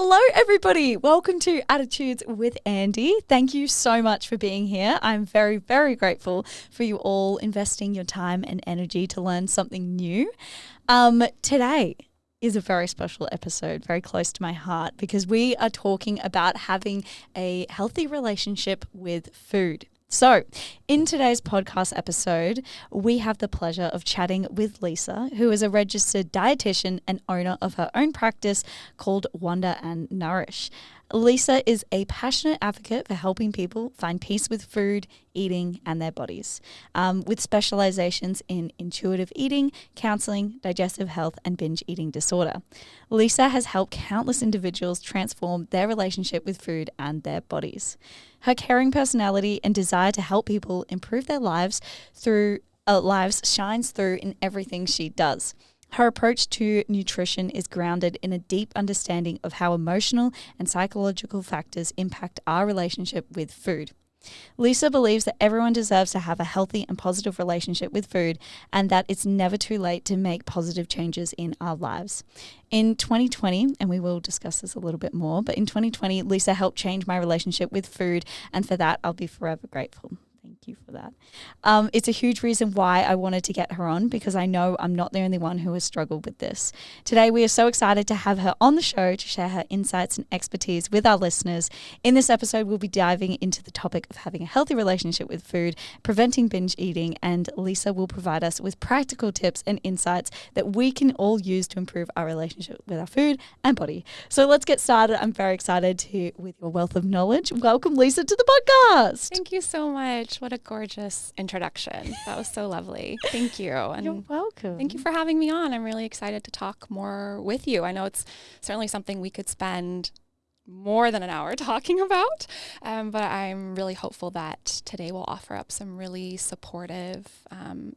Hello, everybody. Welcome to Attitudes with Andy. Thank you so much for being here. I'm very, very grateful for you all investing your time and energy to learn something new. Today is a very special episode, very close to my heart, because we are talking about having a healthy relationship with food. So, in today's podcast episode, we have the pleasure of chatting with Lisa, who is a registered dietitian and owner of her own practice called Wonder and Nourish. Lisa is a passionate advocate for helping people find peace with food, eating, and their bodies, with specializations in intuitive eating, counseling, digestive health, and binge eating disorder. Lisa has helped countless individuals transform their relationship with food and their bodies. Her caring personality and desire to help people improve their lives shines through in everything she does. Her approach to nutrition is grounded in a deep understanding of how emotional and psychological factors impact our relationship with food. Lisa believes that everyone deserves to have a healthy and positive relationship with food, and that it's never too late to make positive changes in our lives. In 2020, and we will discuss this a little bit more, but in 2020, Lisa helped change my relationship with food, and for that, I'll be forever grateful. Thank you for that. It's a huge reason why I wanted to get her on, because I know I'm not the only one who has struggled with this. Today, we are so excited to have her on the show to share her insights and expertise with our listeners. In this episode, we'll be diving into the topic of having a healthy relationship with food, preventing binge eating, and Lisa will provide us with practical tips and insights that we can all use to improve our relationship with our food and body. So let's get started. I'm very excited with your wealth of knowledge. Welcome, Lisa, to the podcast. Thank you so much. What a gorgeous introduction. That was so lovely. Thank you. And you're welcome. Thank you for having me on. I'm really excited to talk more with you. I know it's certainly something we could spend more than an hour talking about, but I'm really hopeful that today will offer up some really supportive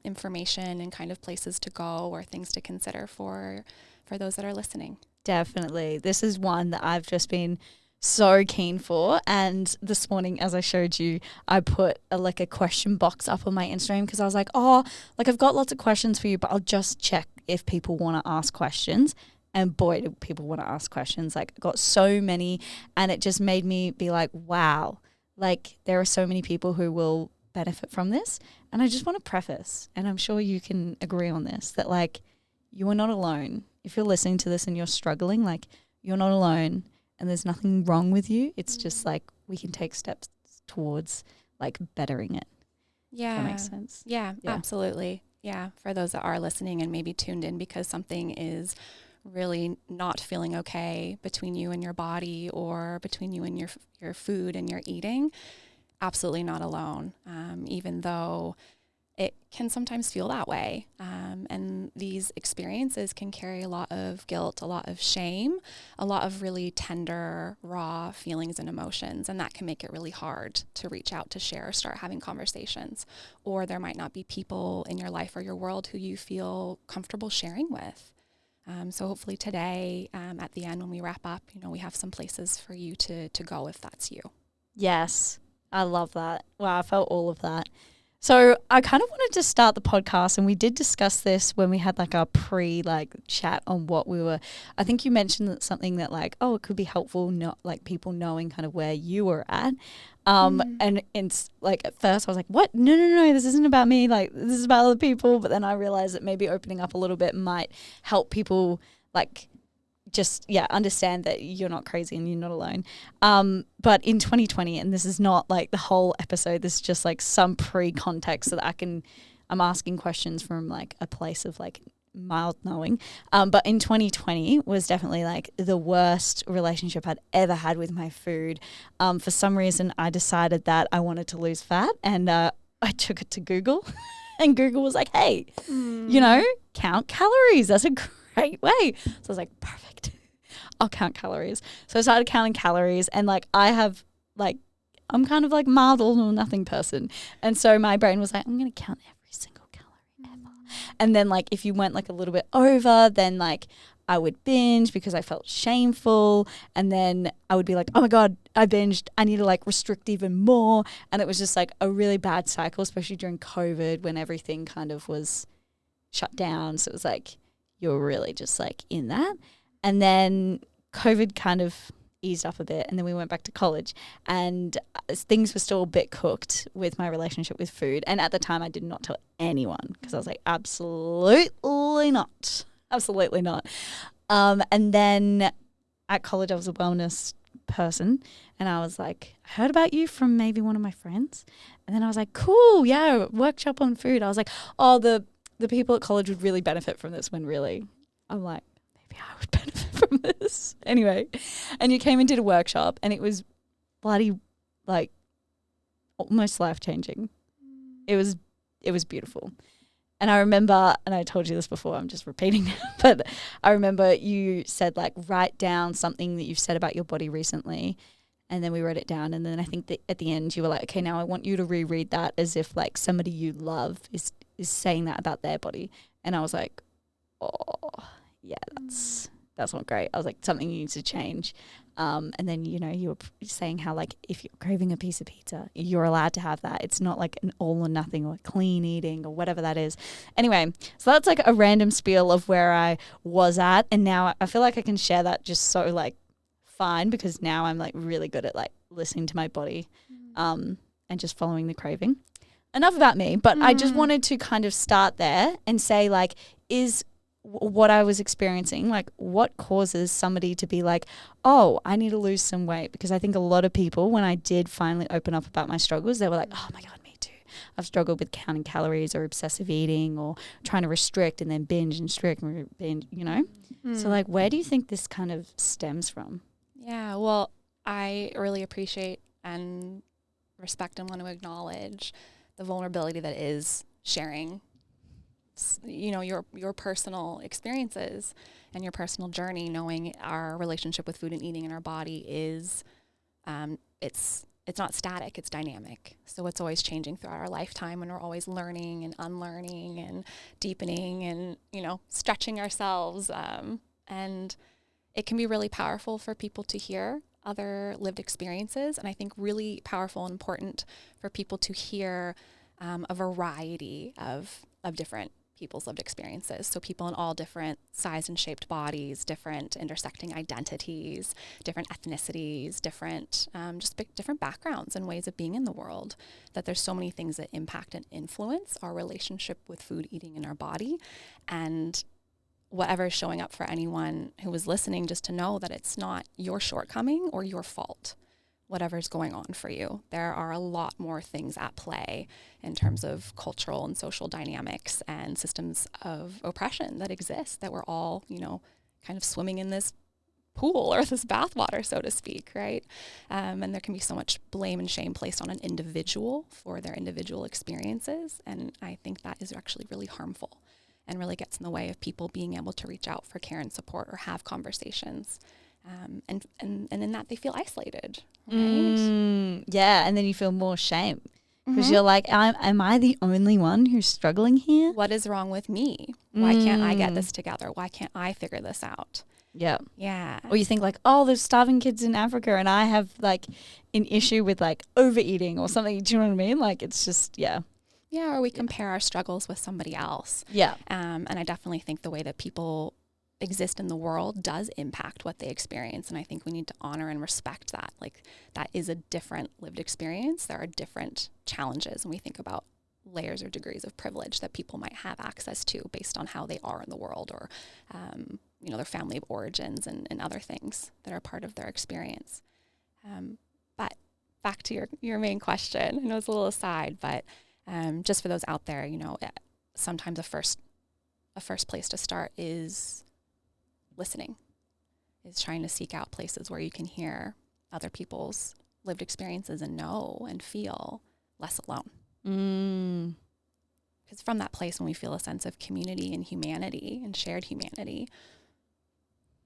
information and kind of places to go or things to consider for those that are listening. Definitely. This is one that I've just been so keen for, and this morning, as I showed you, I put a question box up on my Instagram, because I was like, I've got lots of questions for you, but I'll just check if people want to ask questions. And boy, do people want to ask questions. I got so many, and it just made me be like, wow, there are so many people who will benefit from this. And I just want to preface, and I'm sure you can agree on this, that you are not alone. If you're listening to this and you're struggling, you're not alone. And there's nothing wrong with you. It's just we can take steps towards bettering it. Yeah. That makes sense. Yeah, absolutely. Yeah. For those that are listening and maybe tuned in because something is really not feeling okay between you and your body, or between you and your food and your eating, absolutely not alone. Even though it can sometimes feel that way. And these experiences can carry a lot of guilt, a lot of shame, a lot of really tender, raw feelings and emotions. And that can make it really hard to reach out to share or start having conversations. Or there might not be people in your life or your world who you feel comfortable sharing with. So hopefully today, at the end when we wrap up, we have some places for you to go if that's you. Yes, I love that. Wow, I felt all of that. So I kind of wanted to start the podcast, and we did discuss this when we had our chat on what we were. I think you mentioned that something that it could be helpful, not people knowing kind of where you were at. And it's at first I was like, what? No, this isn't about me. This is about other people. But then I realized that maybe opening up a little bit might help people understand that you're not crazy and you're not alone. But in 2020, and this is not the whole episode, this is just some pre-context so that I'm asking questions from a place of mild knowing. But in 2020 was definitely the worst relationship I'd ever had with my food. For some reason, I decided that I wanted to lose fat, and I took it to Google, and Google was like, hey, count calories. That's a great way. So I was like, perfect. I'll count calories. So I started counting calories, and I'm kind of mild or nothing person. And so my brain was like, I'm going to count every single calorie ever. And then if you went a little bit over, then I would binge because I felt shameful. And then I would be like, oh my God, I binged. I need to restrict even more. And it was just a really bad cycle, especially during COVID when everything kind of was shut down. So it was you're really just in that. And then COVID kind of eased up a bit, and then we went back to college, and things were still a bit cooked with my relationship with food. And at the time I did not tell anyone because I was like, absolutely not. And then at college I was a wellness person, and I was like, I heard about you from maybe one of my friends, and then I was like, cool, yeah, workshop on food. I was like, oh, the people at college would really benefit from this, when really I'm like, maybe I would benefit from this anyway. And you came and did a workshop, and it was bloody like almost life-changing. It was beautiful. And I remember, and I told you this before, I'm just repeating now, but I remember you said, like, write down something that you've said about your body recently. And then we wrote it down. And then I think that at the end you were like, okay, now I want you to reread that as if like somebody you love is saying that about their body. And I was like, oh, yeah, that's not great. I was like, something needs to change. And then, you know, you were saying how, like, if you're craving a piece of pizza, you're allowed to have that. It's not like an all or nothing or clean eating or whatever that is. Anyway, so that's like a random spiel of where I was at. And now I feel like I can share that just so like fine, because now I'm like really good at like listening to my body and just following the craving. Enough about me, but I just wanted to kind of start there and say, like, is what I was experiencing, like, what causes somebody to be like, oh, I need to lose some weight? Because I think a lot of people, when I did finally open up about my struggles, they were like, oh my God, me too. I've struggled with counting calories or obsessive eating or trying to restrict and then binge and strict and binge, you know? So like, where do you think this kind of stems from? Yeah, well, I really appreciate and respect and want to acknowledge the vulnerability that is sharing, you know, your personal experiences and your personal journey. Knowing our relationship with food and eating in our body is, it's not static, it's dynamic. So it's always changing throughout our lifetime, and we're always learning and unlearning and deepening and, you know, stretching ourselves. And it can be really powerful for people to hear other lived experiences. And I think really powerful and important for people to hear a variety of different people's lived experiences. So people in all different size and shaped bodies, different intersecting identities, different ethnicities, different different backgrounds and ways of being in the world. That there's so many things that impact and influence our relationship with food, eating, in our body. And whatever is showing up for anyone who is listening, just to know that it's not your shortcoming or your fault. Whatever's going on for you, there are a lot more things at play in terms of cultural and social dynamics and systems of oppression that exist, that we're all, you know, kind of swimming in this pool or this bathwater, so to speak, right? And there can be so much blame and shame placed on an individual for their individual experiences. And I think that is actually really harmful and really gets in the way of people being able to reach out for care and support or have conversations. And in that they feel isolated, right? Yeah, and then you feel more shame because you're like, am I the only one who's struggling here? What is wrong with me? Why can't I get this together? Why can't I figure this out? Yeah. Yeah. Or you think like, oh, there's starving kids in Africa and I have like an issue with like overeating or something. Do you know what I mean? Like, it's just, yeah. Yeah, or we compare our struggles with somebody else. Yeah. And I definitely think the way that people exist in the world does impact what they experience. And I think we need to honor and respect that. Like, that is a different lived experience. There are different challenges. And we think about layers or degrees of privilege that people might have access to based on how they are in the world, or, you know, their family of origins and other things that are part of their experience. But back to your main question, I know it's a little aside, but just for those out there, you know, sometimes a first place to start is listening, is trying to seek out places where you can hear other people's lived experiences and know and feel less alone. Because from that place, when we feel a sense of community and humanity and shared humanity,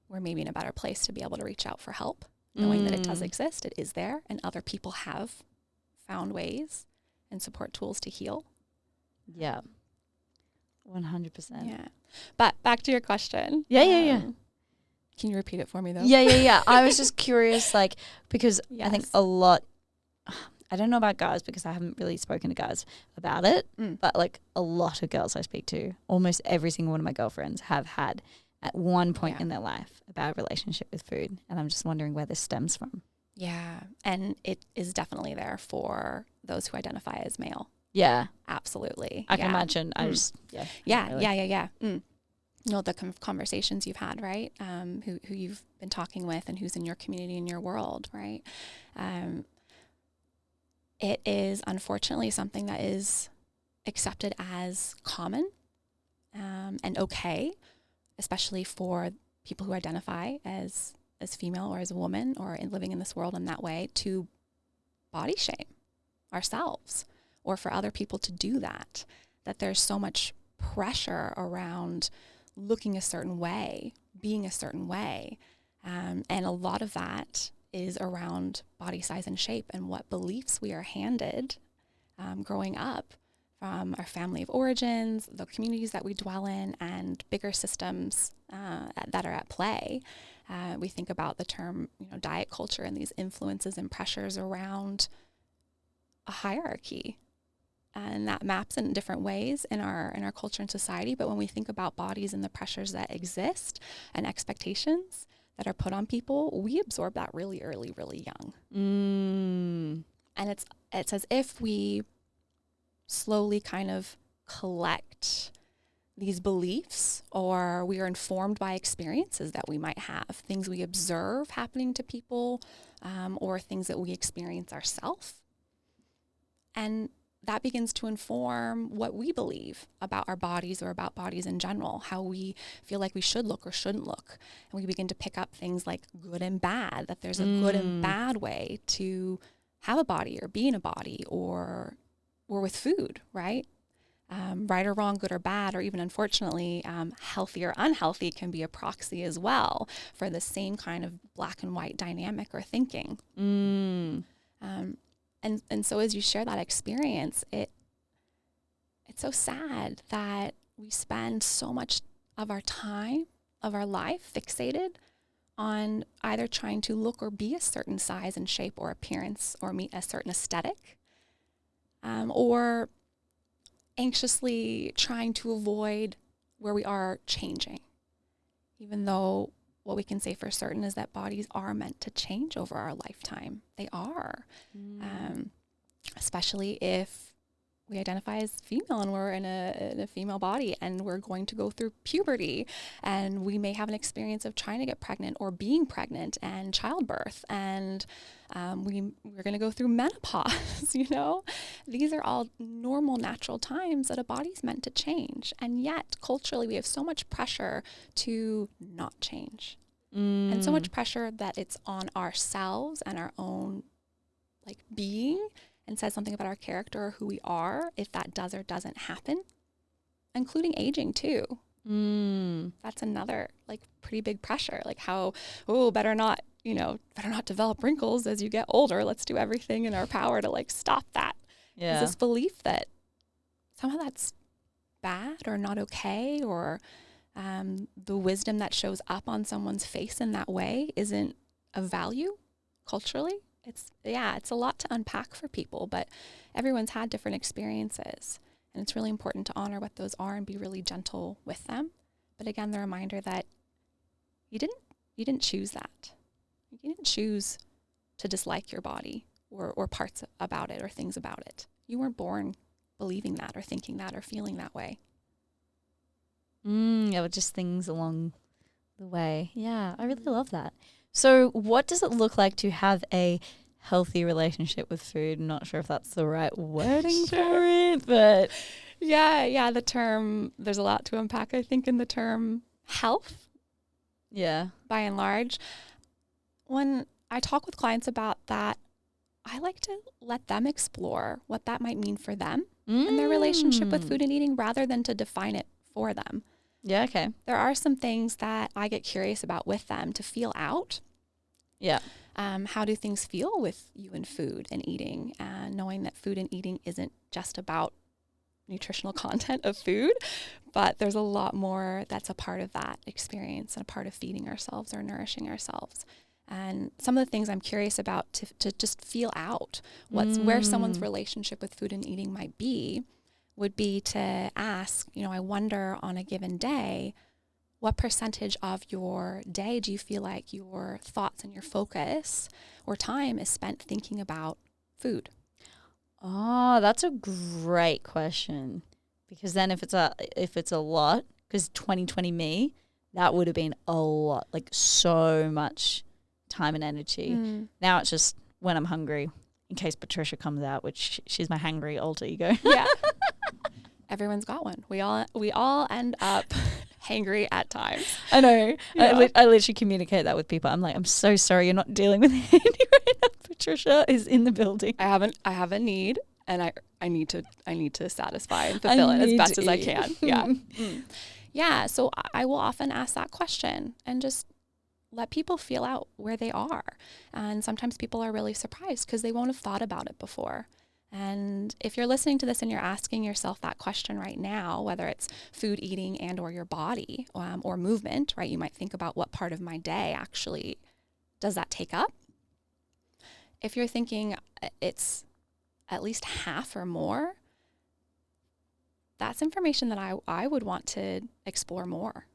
we're maybe in a better place to be able to reach out for help, knowing that it does exist, it is there, and other people have found ways and support tools to heal. Yeah. 100%. Yeah. But back to your question. Yeah. Can you repeat it for me though? Yeah. I was just curious, like, because Yes. I think a lot, I don't know about guys because I haven't really spoken to guys about it, but like a lot of girls I speak to, almost every single one of my girlfriends have had at one point in their life about a relationship with food. And I'm just wondering where this stems from. Yeah. And it is definitely there for those who identify as male. Yeah. Absolutely. I can imagine. Yeah. You know, the conversations you've had, right? Who you've been talking with and who's in your community, in your world, right? It is unfortunately something that is accepted as common and okay, especially for people who identify as female or as a woman or living in this world in that way, to body shame ourselves or for other people to do that, that there's so much pressure around looking a certain way, being a certain way. And a lot of that is around body size and shape and what beliefs we are handed growing up from our family of origins, the communities that we dwell in, and bigger systems that are at play. We think about the term, diet culture and these influences and pressures around a hierarchy. And that maps in different ways in our culture and society. But when we think about bodies and the pressures that exist and expectations that are put on people, we absorb that really early, really young. And it's as if we slowly kind of collect these beliefs, or we are informed by experiences that we might have, things we observe happening to people, or things that we experience ourselves. And that begins to inform what we believe about our bodies or about bodies in general, how we feel like we should look or shouldn't look. And we begin to pick up things like good and bad, that there's a good and bad way to have a body or be in a body or with food, right? Right or wrong, good or bad, or even unfortunately, healthy or unhealthy can be a proxy as well for the same kind of black and white dynamic or thinking. And so as you share that experience, it's so sad that we spend so much of our time, of our life, fixated on either trying to look or be a certain size and shape or appearance or meet a certain aesthetic, or anxiously trying to avoid where we are changing, even though what we can say for certain is that bodies are meant to change over our lifetime. They are, especially if we identify as female and we're in a female body and we're going to go through puberty, and we may have an experience of trying to get pregnant or being pregnant and childbirth, and we're going to go through menopause. These are all normal, natural times that a body's meant to change, and yet culturally we have so much pressure to not change, and so much pressure that it's on ourselves and our own being, and says something about our character or who we are if that does or doesn't happen, including aging too. That's another pretty big pressure. Better not develop wrinkles as you get older. Let's do everything in our power to stop that. Yeah. There's this belief that somehow that's bad or not okay, or the wisdom that shows up on someone's face in that way isn't of value culturally. It's a lot to unpack for people, but everyone's had different experiences, and it's really important to honor what those are and be really gentle with them. But again, the reminder that you didn't choose that. You didn't choose to dislike your body or parts about it or things about it. You weren't born believing that or thinking that or feeling that way. Just things along the way. Yeah, I really love that. So what does it look like to have a healthy relationship with food? I'm not sure if that's the right wording for it, but yeah, the term, there's a lot to unpack, I think, in the term health. Yeah. By and large. When I talk with clients about that, I like to let them explore what that might mean for them in their relationship with food and eating, rather than to define it for them. Yeah, okay. There are some things that I get curious about with them to feel out. Yeah. How do things feel with you and food and eating, and knowing that food and eating isn't just about nutritional content of food, but there's a lot more that's a part of that experience and a part of feeding ourselves or nourishing ourselves. And some of the things I'm curious about to just feel out where someone's relationship with food and eating might be, would be to ask, I wonder on a given day, what percentage of your day do you feel like your thoughts and your focus or time is spent thinking about food? Oh, that's a great question. Because then if it's a lot, because 2020 me, that would have been a lot, like so much time and energy. Now it's just when I'm hungry, in case Patricia comes out, which she's my hangry alter ego. Yeah. Everyone's got one. We all end up hangry at times. I know. Yeah. I literally communicate that with people. I'm like, I'm so sorry you're not dealing with Andy right now. Patricia is in the building. I have a need, and I need to satisfy and fulfill it as best as I can. Yeah. Yeah. So I will often ask that question and just let people feel out where they are. And sometimes people are really surprised because they won't have thought about it before. And if you're listening to this and you're asking yourself that question right now, whether it's food, eating, and or your body or movement, right? You might think about what part of my day actually does that take up? If you're thinking it's at least half or more, that's information that I would want to explore more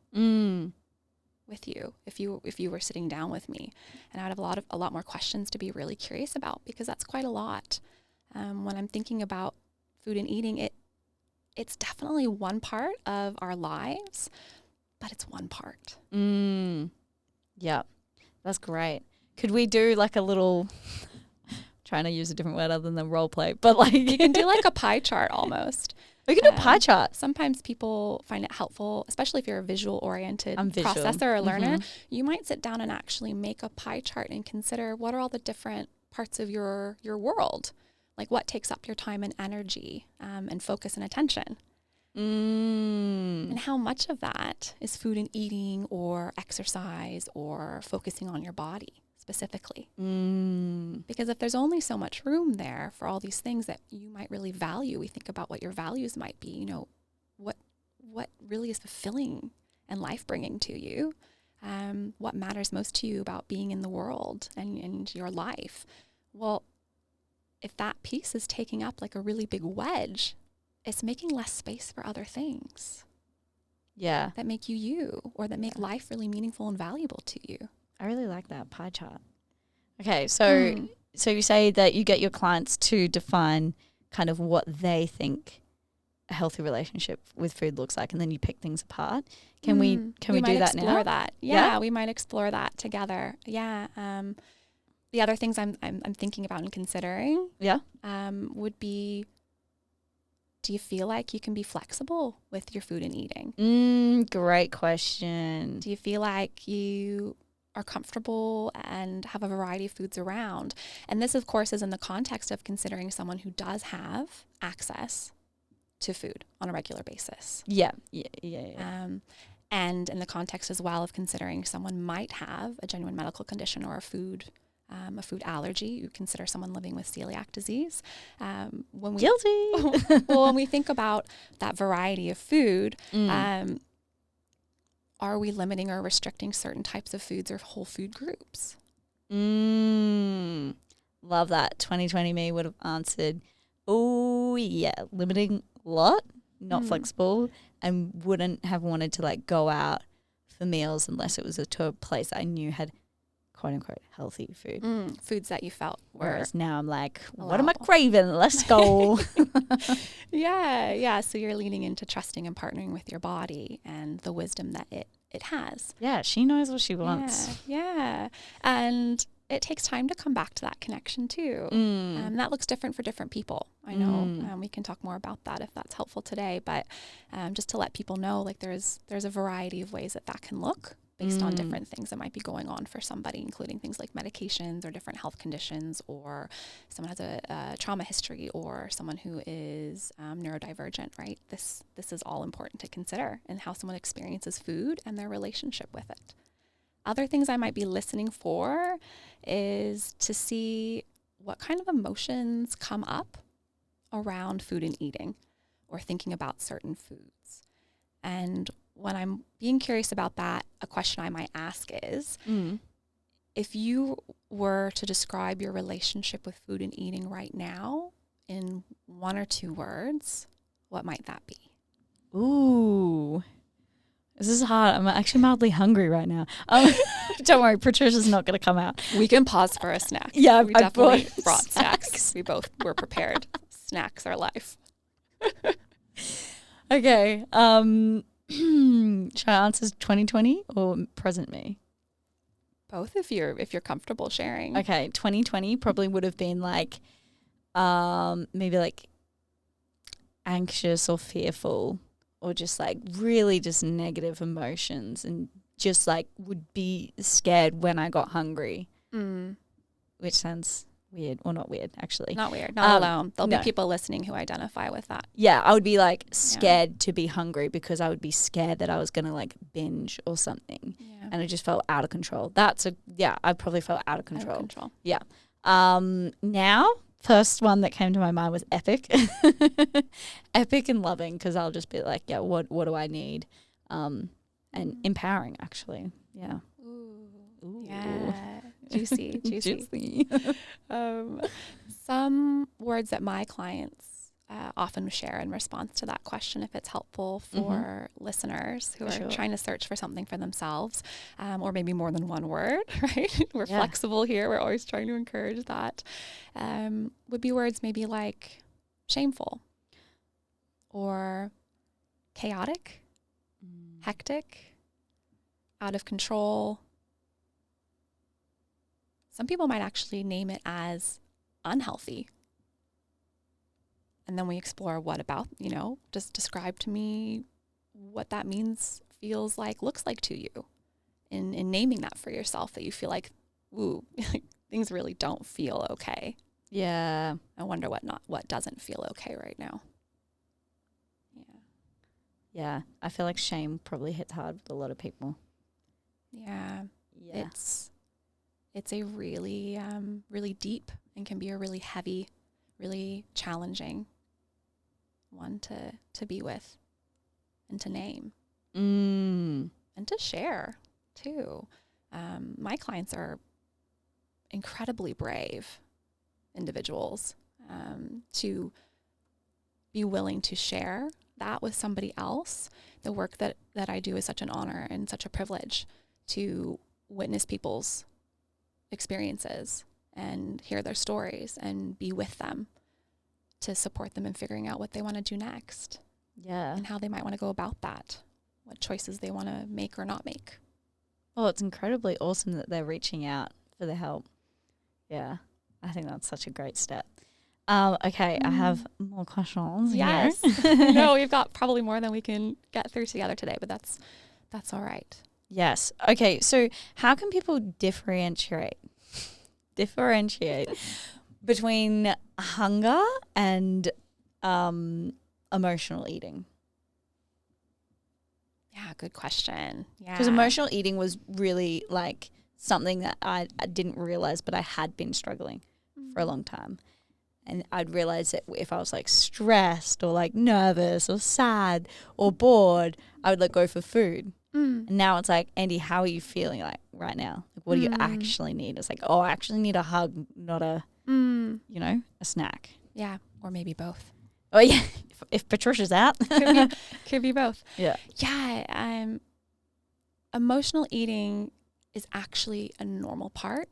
with you if you were sitting down with me. And I would have a lot more questions to be really curious about, because that's quite a lot. When I'm thinking about food and eating, it's definitely one part of our lives, but it's one part. Yeah, that's great. Could we do like a little, trying to use a different word other than role play, but like you can do like a pie chart almost. We can do a pie chart. Sometimes people find it helpful, especially if you're a visual-oriented processor or learner. You might sit down and actually make a pie chart and consider what are all the different parts of your world. Like what takes up your time and energy and focus and attention. And how much of that is food and eating or exercise or focusing on your body specifically. Because if there's only so much room there for all these things that you might really value, we think about what your values might be, you know, what really is fulfilling and life-bringing to you, what matters most to you about being in the world and your life. Well, if that piece is taking up like a really big wedge, it's making less space for other things. Yeah. That make you or that make life really meaningful and valuable to you. I really like that pie chart. Okay, so you say that you get your clients to define kind of what they think a healthy relationship with food looks like, and then you pick things apart. Can we do that now? We might explore that. Yeah, we might explore that together. Yeah. The other things I'm thinking about and considering would be, do you feel like you can be flexible with your food and eating? Great question. Do you feel like you are comfortable and have a variety of foods around? And this, of course, is in the context of considering someone who does have access to food on a regular basis. Yeah. And in the context as well of considering someone might have a genuine medical condition or a food allergy. You consider someone living with celiac disease. Guilty. Well, when we think about that variety of food, are we limiting or restricting certain types of foods or whole food groups? Love that. 2020 me would have answered, oh yeah, limiting a lot, not flexible, and wouldn't have wanted to like go out for meals unless it was to a place I knew had quote unquote healthy food. Foods that you felt were. Whereas now I'm like, what am I craving? Let's go. Yeah. So you're leaning into trusting and partnering with your body and the wisdom that it has. Yeah, she knows what she wants. Yeah. And it takes time to come back to that connection too. That looks different for different people. I know we can talk more about that if that's helpful today. But just to let people know, like there's a variety of ways that can look based on different things that might be going on for somebody, including things like medications or different health conditions, or someone has a trauma history, or someone who is neurodivergent, right? This is all important to consider in how someone experiences food and their relationship with it. Other things I might be listening for is to see what kind of emotions come up around food and eating or thinking about certain foods. And when I'm being curious about that, a question I might ask is, if you were to describe your relationship with food and eating right now in one or two words, what might that be? Ooh. This is hard. I'm actually mildly hungry right now. Don't worry, Patricia's not going to come out. We can pause for a snack. Yeah, we I definitely bought brought snacks. We both were prepared. Snacks are life. Okay. Should I answer 2020 or present me? Both if you're comfortable sharing. Okay, 2020 probably would have been like maybe like anxious or fearful or just like really just negative emotions and just like would be scared when I got hungry. Which sounds weird, or not weird actually. Not weird, not alone. There'll no. be people listening who identify with that. Yeah, I would be like scared to be hungry because I would be scared that I was going to like binge or something. Yeah. And I just felt out of control. I probably felt out of control. Out of control. Yeah. Now, first one that came to my mind was epic. Epic and loving, because I'll just be like, yeah, what do I need? And empowering, actually. Yeah. Ooh. Yeah. Juicy. Juicy. Some words that my clients often share in response to that question, if it's helpful for listeners who are trying to search for something for themselves, or maybe more than one word, right? We're flexible here. We're always trying to encourage that. Would be words maybe like shameful or chaotic, hectic, out of control. Some people might actually name it as unhealthy. And then we explore what about, just describe to me what that means, feels like, looks like to you in naming that for yourself, that you feel like, ooh, things really don't feel okay. Yeah. I wonder what doesn't feel okay right now. Yeah. I feel like shame probably hits hard with a lot of people. Yeah. It's a really, really deep and can be a really heavy, really challenging one to be with and to name and to share too. My clients are incredibly brave individuals to be willing to share that with somebody else. The work that I do is such an honor and such a privilege to witness people's experiences and hear their stories and be with them to support them in figuring out what they want to do next. Yeah. And how they might want to go about that, what choices they want to make or not make. Well, it's incredibly awesome that they're reaching out for the help. Yeah. I think that's such a great step. Okay, I have more questions. Yes. Here. No, we've got probably more than we can get through together today, but that's all right. Yes. Okay, so how can people differentiate between hunger and emotional eating? Yeah, good question. Yeah. Because emotional eating was really like something that I didn't realize, but I had been struggling for a long time. And I'd realize that if I was like stressed or like nervous or sad or bored, I would like go for food. And now it's like, Andy, how are you feeling like right now? Like, what do you actually need? It's like, oh, I actually need a hug, not a, a snack. Yeah, or maybe both. Oh yeah, if Patricia's out, could be both. Yeah. Yeah. Emotional eating is actually a normal part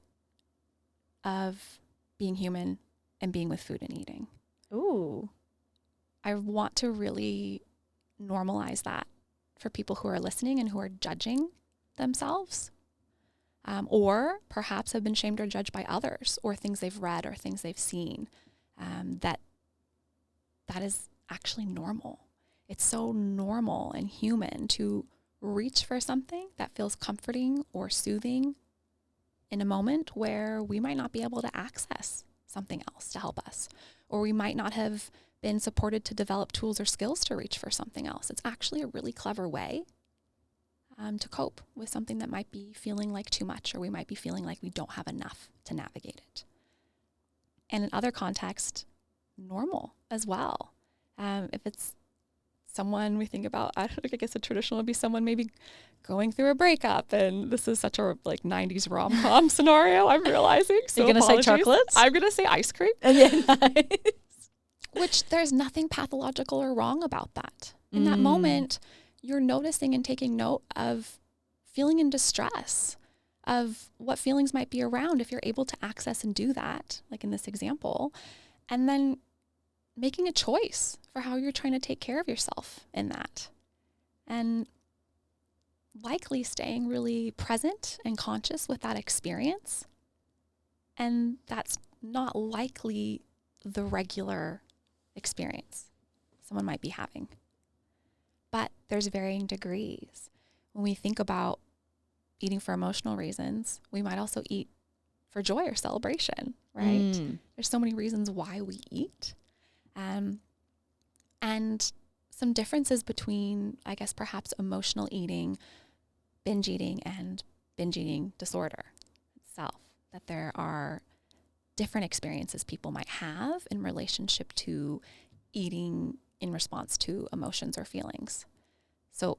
of being human and being with food and eating. Ooh. I want to really normalize that for people who are listening and who are judging themselves, or perhaps have been shamed or judged by others, or things they've read or things they've seen, that is actually normal. It's so normal and human to reach for something that feels comforting or soothing in a moment where we might not be able to access something else to help us, or we might not have been supported to develop tools or skills to reach for something else. It's actually a really clever way to cope with something that might be feeling like too much, or we might be feeling like we don't have enough to navigate it. And in other contexts, normal as well. If it's someone we think about, I guess a traditional would be someone maybe going through a breakup, and this is such a like 90s rom-com scenario, I'm realizing. So you're going to say chocolates? I'm going to say ice cream. Yeah, nice. Which there's nothing pathological or wrong about that. In that moment, you're noticing and taking note of feeling in distress, of what feelings might be around if you're able to access and do that, like in this example, and then making a choice for how you're trying to take care of yourself in that. And likely staying really present and conscious with that experience. And that's not likely the regular experience someone might be having. But there's varying degrees. When we think about eating for emotional reasons, we might also eat for joy or celebration, right? There's so many reasons why we eat. And some differences between, I guess, perhaps emotional eating, binge eating, and binge eating disorder itself, that there are different experiences people might have in relationship to eating in response to emotions or feelings. So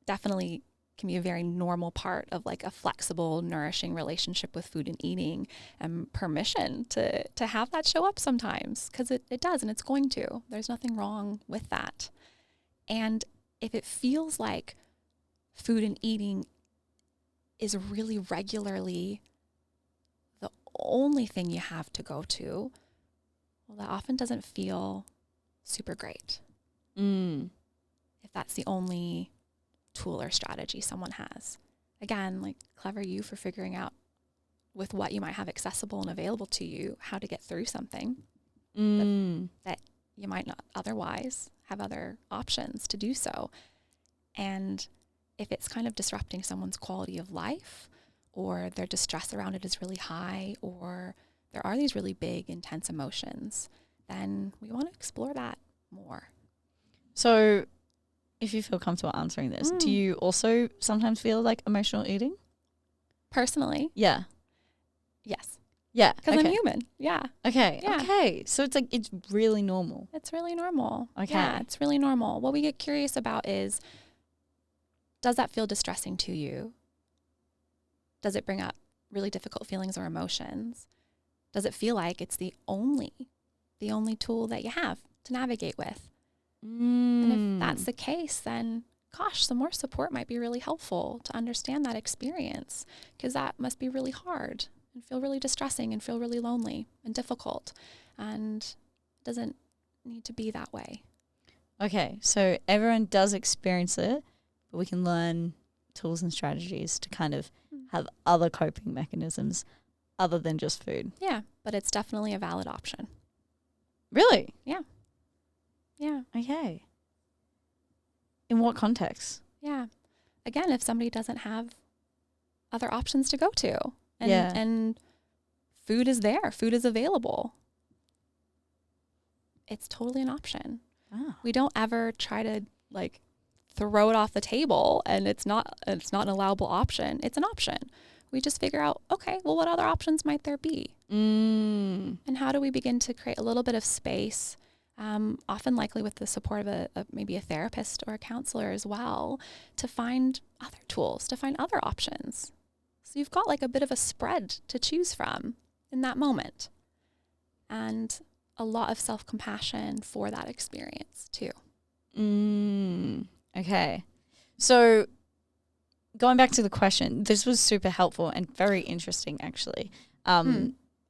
definitely can be a very normal part of like a flexible, nourishing relationship with food and eating, and permission to have that show up sometimes, because it does, and it's going to. There's nothing wrong with that. And if it feels like food and eating is really regularly the only thing you have to go to, well, that often doesn't feel super great. If that's the only tool or strategy someone has. Again, like, clever you for figuring out with what you might have accessible and available to you how to get through something that you might not otherwise have other options to do so. And if it's kind of disrupting someone's quality of life, or their distress around it is really high, or there are these really big, intense emotions, then we want to explore that more. So if you feel comfortable answering this, do you also sometimes feel like emotional eating? Personally? Yeah. Yes. Yeah. Because I'm human. Yeah. Okay. Yeah. Okay. So it's like, it's really normal. It's really normal. Okay. Yeah, it's really normal. What we get curious about is, does that feel distressing to you? Does it bring up really difficult feelings or emotions? Does it feel like it's the only tool that you have to navigate with? And if that's the case, then gosh, some more support might be really helpful to understand that experience, because that must be really hard and feel really distressing and feel really lonely and difficult, and it doesn't need to be that way. Okay. So everyone does experience it, but we can learn tools and strategies to kind of have other coping mechanisms other than just food. Yeah, but it's definitely a valid option. Really? Yeah. Yeah. Okay. In what context? Yeah. Again, if somebody doesn't have other options to go to, and Yeah. and food is there, food is available, it's totally an option. Oh. We don't ever try to like throw it off the table and it's not an allowable option. It's an option. We just figure out, okay, well, what other options might there be? And how do we begin to create a little bit of space, often likely with the support of maybe a therapist or a counselor as well, to find other tools, to find other options. So you've got like a bit of a spread to choose from in that moment, and a lot of self-compassion for that experience too. Okay. So going back to the question, this was super helpful and very interesting, actually.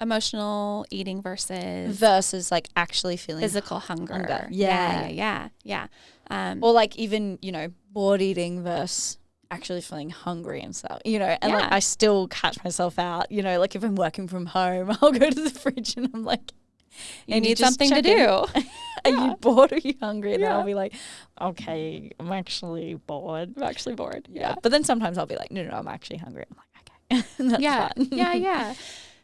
Emotional eating versus like actually feeling physical hunger. Yeah. Or like even, bored eating versus actually feeling hungry and stuff, and like I still catch myself out, like if I'm working from home, I'll go to the fridge and I'm like, you need something to do. Are you bored or are you hungry? And then I'll be like, okay, I'm actually bored. Yeah. But then sometimes I'll be like, no, I'm actually hungry. I'm like, okay. That's fine. Yeah.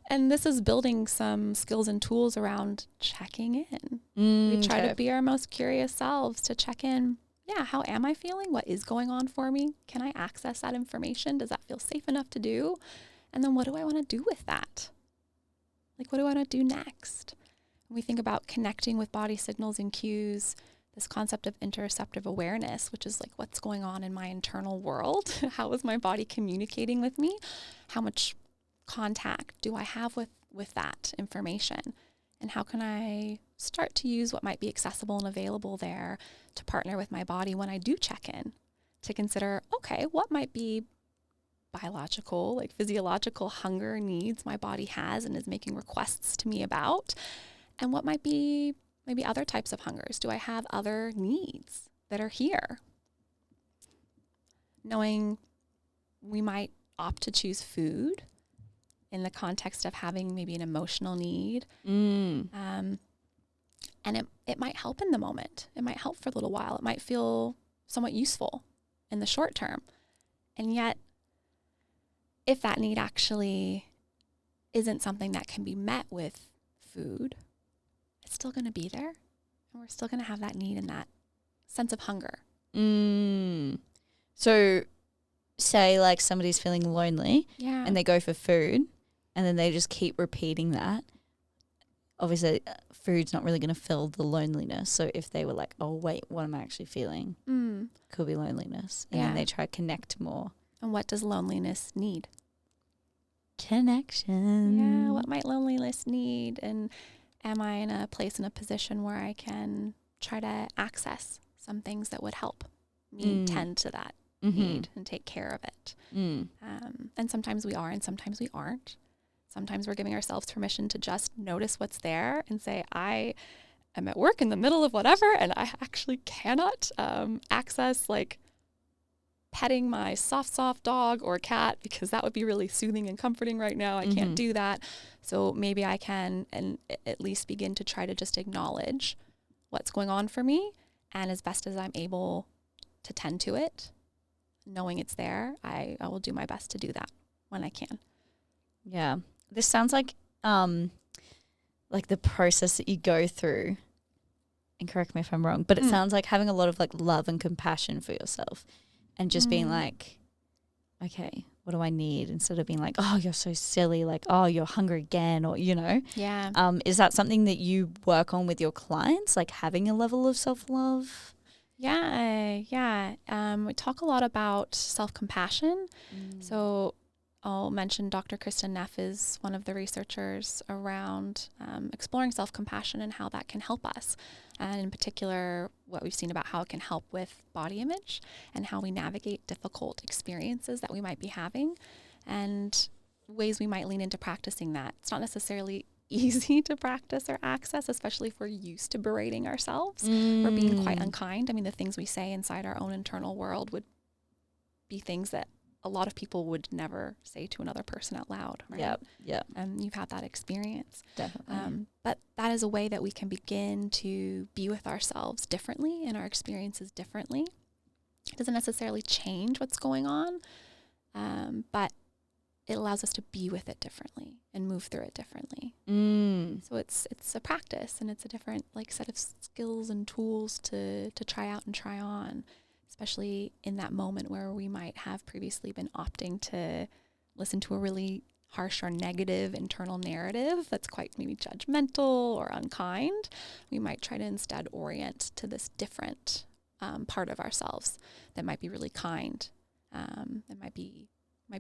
And this is building some skills and tools around checking in. We try to be our most curious selves, to check in. Yeah, how am I feeling? What is going on for me? Can I access that information? Does that feel safe enough to do? And then what do I want to do with that? Like, what do I want to do next? When we think about connecting with body signals and cues, this concept of interoceptive awareness, which is like, what's going on in my internal world? How is my body communicating with me? How much contact do I have with that information? And how can I start to use what might be accessible and available there to partner with my body when I do check in? to consider, okay, what might be biological, like physiological hunger needs my body has and is making requests to me about, and what might be maybe other types of hungers. Do I have other needs that are here? Knowing we might opt to choose food in the context of having maybe an emotional need. And it might help in the moment. It might help for a little while. It might feel somewhat useful in the short term. And yet, if that need actually isn't something that can be met with food, it's still going to be there. And we're still going to have that need and that sense of hunger. So say like somebody's feeling lonely and they go for food and then they just keep repeating that. Obviously, food's not really going to fill the loneliness. So if they were like, oh, wait, what am I actually feeling? Could be loneliness. And then they try to connect more. And what does loneliness need? Connection. Yeah, what might loneliness need? And am I in a place, in a position where I can try to access some things that would help me tend to that need and take care of it? And sometimes we are and sometimes we aren't. Sometimes we're giving ourselves permission to just notice what's there and say, I am at work in the middle of whatever, and I actually cannot access like petting my soft dog or cat because that would be really soothing and comforting right now. I can't do that. So maybe I can and at least begin to try to just acknowledge what's going on for me, and as best as I'm able to tend to it, knowing it's there, I will do my best to do that when I can. Yeah. This sounds like the process that you go through, and correct me if I'm wrong, but it sounds like having a lot of like love and compassion for yourself and just being like, okay, what do I need? Instead of being like, oh, you're so silly, like, oh, you're hungry again, or, you know. Yeah. Is that something that you work on with your clients, like having a level of self-love? Yeah. We talk a lot about self-compassion. So I'll mention Dr. Kristen Neff is one of the researchers around exploring self-compassion and how that can help us. And in particular, what we've seen about how it can help with body image and how we navigate difficult experiences that we might be having and ways we might lean into practicing that. It's not necessarily easy to practice or access, especially if we're used to berating ourselves or being quite unkind. I mean, the things we say inside our own internal world would be things that a lot of people would never say to another person out loud, right? Yep. And you've had that experience. Definitely. But that is a way that we can begin to be with ourselves differently and our experiences differently. It doesn't necessarily change what's going on, but it allows us to be with it differently and move through it differently. So it's a practice, and it's a different like set of skills and tools to try out and try on, especially in that moment where we might have previously been opting to listen to a really harsh or negative internal narrative that's quite maybe judgmental or unkind. We might try to instead orient to this different part of ourselves that might be really kind, that might be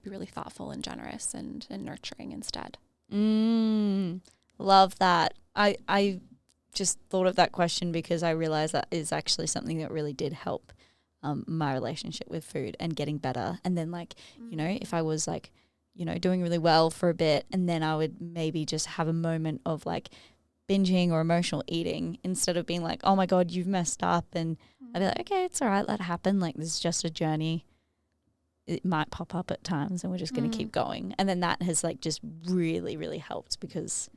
really thoughtful and generous and nurturing instead. Love that. I just thought of that question because I realized that is actually something that really did help my relationship with food and getting better. And then like, you know, if I was like, you know, doing really well for a bit and then I would maybe just have a moment of like binging or emotional eating instead of being like, oh my God, you've messed up. And I'd be like, okay, it's all right. Let it happen. Like this is just a journey. It might pop up at times and we're just going to keep going. And then that has like just really, really helped because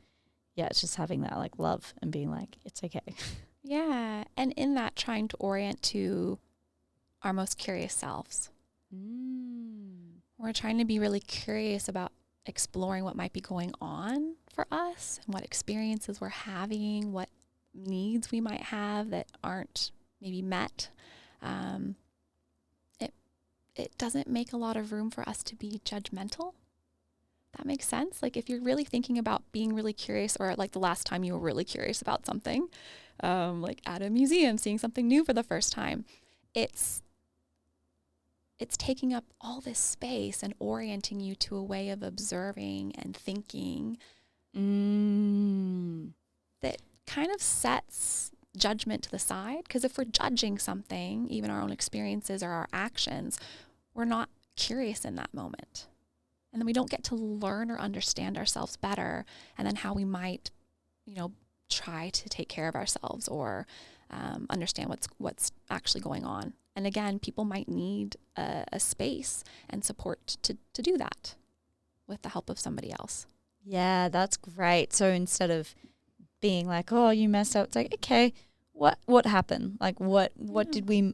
it's just having that like love and being like, it's okay. Yeah. And in that trying to orient to our most curious selves. We're trying to be really curious about exploring what might be going on for us and what experiences we're having, what needs we might have that aren't maybe met. It doesn't make a lot of room for us to be judgmental. That makes sense. Like if you're really thinking about being really curious, or like the last time you were really curious about something, like at a museum, seeing something new for the first time, it's taking up all this space and orienting you to a way of observing and thinking that kind of sets judgment to the side. Because if we're judging something, even our own experiences or our actions, we're not curious in that moment. And then we don't get to learn or understand ourselves better, and then how we might, try to take care of ourselves or understand what's actually going on. And again, people might need a space and support to do that with the help of somebody else. Yeah, that's great. So instead of being like, oh, you messed up, it's like, okay, what happened? Like what were we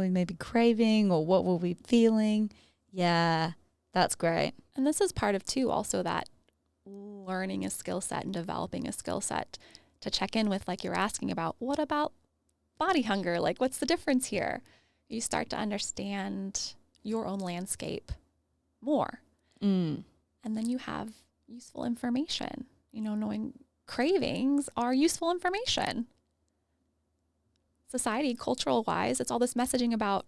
maybe craving, or what were we feeling? Yeah, that's great. And this is part of too, also that learning a skill set and developing a skill set to check in with, like you're asking about, what about body hunger? Like, what's the difference here? You start to understand your own landscape more. And then you have useful information. Knowing cravings are useful information. Society, cultural wise, it's all this messaging about,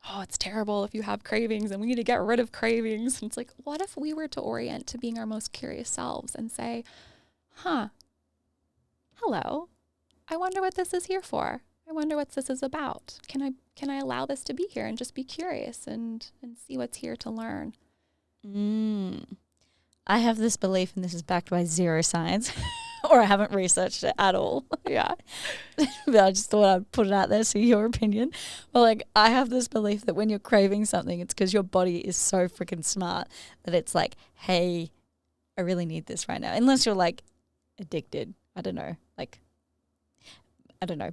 oh, it's terrible if you have cravings and we need to get rid of cravings. And it's like, what if we were to orient to being our most curious selves and say, hello, I wonder what this is here for. I wonder what this is about. Can I allow this to be here and just be curious and see what's here to learn? I have this belief, and this is backed by zero science, or I haven't researched it at all. Yeah. But I just thought I'd put it out there, see your opinion. But like, I have this belief that when you're craving something, it's because your body is so freaking smart that it's like, hey, I really need this right now. Unless you're like addicted. I don't know.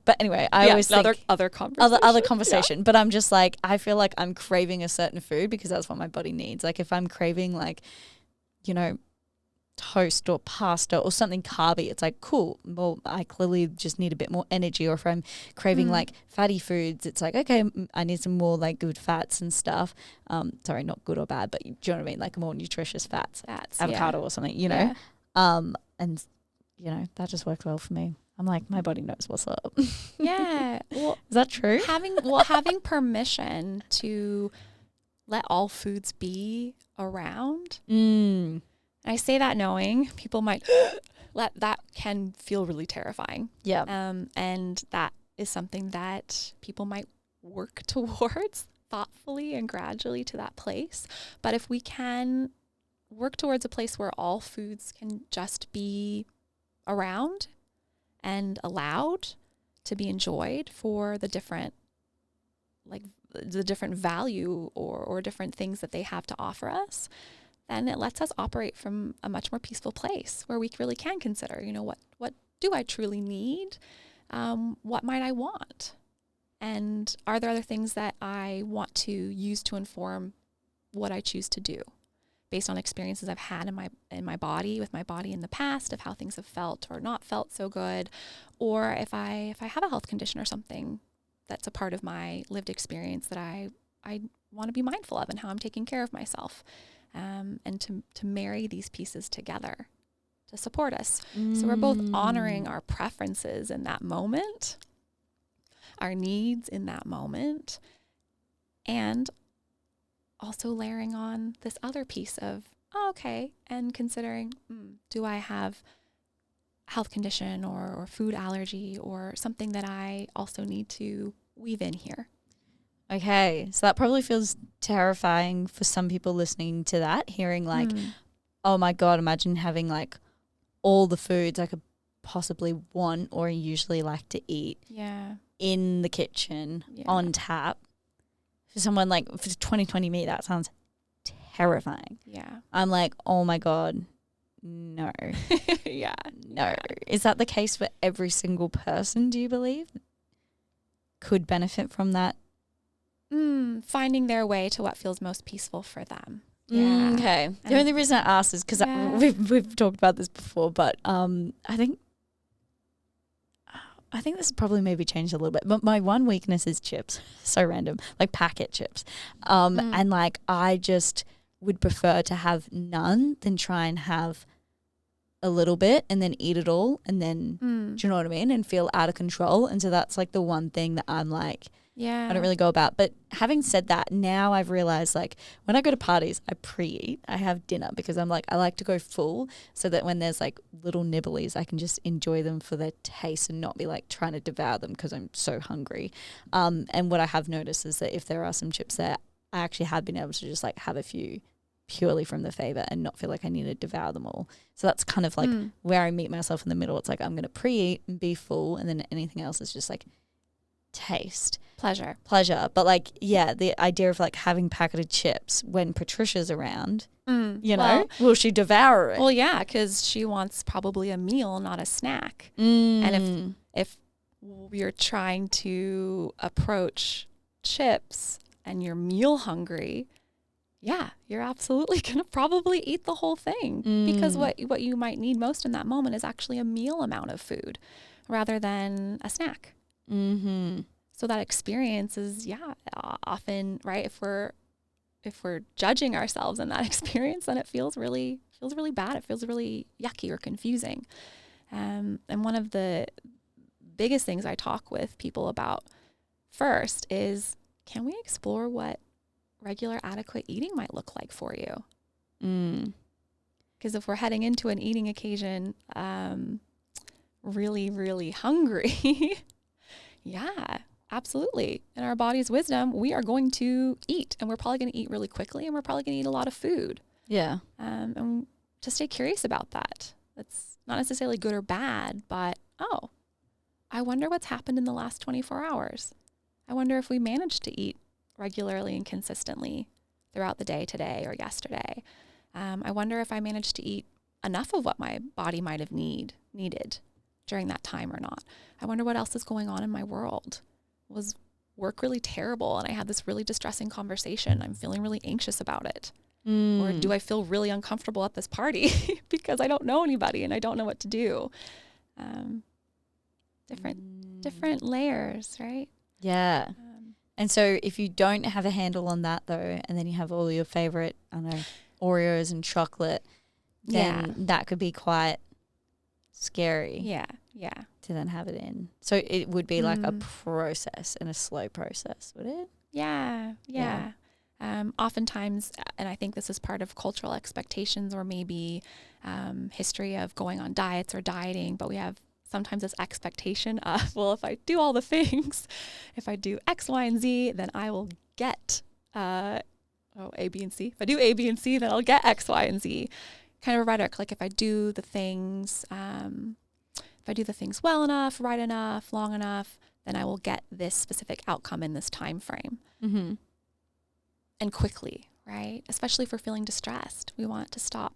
But anyway, I always think other conversation. Other conversation. Yeah. But I'm just like, I feel like I'm craving a certain food because that's what my body needs. Like if I'm craving like, toast or pasta or something carby, it's like, cool, well, I clearly just need a bit more energy. Or if I'm craving like fatty foods, it's like, okay, I need some more like good fats and stuff. Sorry, not good or bad, but do you know what I mean? Like more nutritious fats, avocado or something, Yeah. And that just worked well for me. I'm like, my body knows what's up. Yeah. Well, is that true? Having permission to let all foods be around. I say that knowing people might that can feel really terrifying. Yeah. And that is something that people might work towards thoughtfully and gradually to that place. But if we can work towards a place where all foods can just be around and allowed to be enjoyed for the different value or different things that they have to offer us, then it lets us operate from a much more peaceful place where we really can consider, what do I truly need? What might I want? And are there other things that I want to use to inform what I choose to do based on experiences I've had in my body, with my body in the past, of how things have felt or not felt so good, or if I have a health condition or something that's a part of my lived experience that I want to be mindful of and how I'm taking care of myself, and to marry these pieces together to support us. So we're both honoring our preferences in that moment, our needs in that moment, and also layering on this other piece of, and considering, do I have health condition or food allergy or something that I also need to weave in here? Okay, so that probably feels terrifying for some people listening to that, hearing like, oh my God, imagine having like all the foods I could possibly want or usually like to eat in the kitchen on tap. For someone like, for 2020 me, that sounds terrifying. Yeah. I'm like, oh my God, no. No. Is that the case for every single person, do you believe? Could benefit from that? Finding their way to what feels most peaceful for them. Yeah. Okay. The only reason I asked is because we've talked about this before, but I think this has probably maybe changed a little bit. But my one weakness is chips. So random, like packet chips. And like I just would prefer to have none than try and have a little bit and then eat it all and then do you know what I mean, and feel out of control. And so that's like the one thing that I'm like, Yeah. I don't really go about. But having said that, now I've realized, like, when I go to parties, I pre-eat. I have dinner because I'm like, I like to go full so that when there's like little nibblies, I can just enjoy them for their taste and not be like trying to devour them because I'm so hungry. And what I have noticed is that if there are some chips there, I actually have been able to just like have a few purely from the favor and not feel like I need to devour them all. So that's kind of like where I meet myself in the middle. It's like I'm going to pre-eat and be full, and then anything else is just like taste. Pleasure. But like, yeah, the idea of like having packeted chips when Patricia's around, you know, will she devour it? Well, yeah, because she wants probably a meal, not a snack. And if you're trying to approach chips and you're meal hungry, yeah, you're absolutely going to probably eat the whole thing because what you might need most in that moment is actually a meal amount of food rather than a snack. So that experience is, often, right, if we're judging ourselves in that experience, then it feels really bad. It feels really yucky or confusing. And one of the biggest things I talk with people about first is, can we explore what regular adequate eating might look like for you? Because if we're heading into an eating occasion really, really hungry, yeah, absolutely. In our body's wisdom, we are going to eat, and we're probably going to eat really quickly, and we're probably going to eat a lot of food. Yeah. And to stay curious about that. That's not necessarily good or bad, but, I wonder what's happened in the last 24 hours. I wonder if we managed to eat regularly and consistently throughout the day today or yesterday. I wonder if I managed to eat enough of what my body might have needed during that time or not. I wonder what else is going on in my world. Was work really terrible and I had this really distressing conversation? I'm feeling really anxious about it. Or do I feel really uncomfortable at this party because I don't know anybody and I don't know what to do? Different layers, right? Yeah. And so if you don't have a handle on that though, and then you have all your favorite, I don't know, Oreos and chocolate, then that could be quite scary. Yeah. To then have it in. So it would be like a process and a slow process, would it? Yeah. Oftentimes, and I think this is part of cultural expectations or maybe history of going on diets or dieting, but we have sometimes this expectation of, well, if I do all the things, if I do X, Y, and Z, then I will get A, B, and C. If I do A, B, and C, then I'll get X, Y, and Z. Kind of a rhetoric, like if I do the things well enough, right enough, long enough, then I will get this specific outcome in this time frame. And quickly, right? Especially if we're feeling distressed. We want it to stop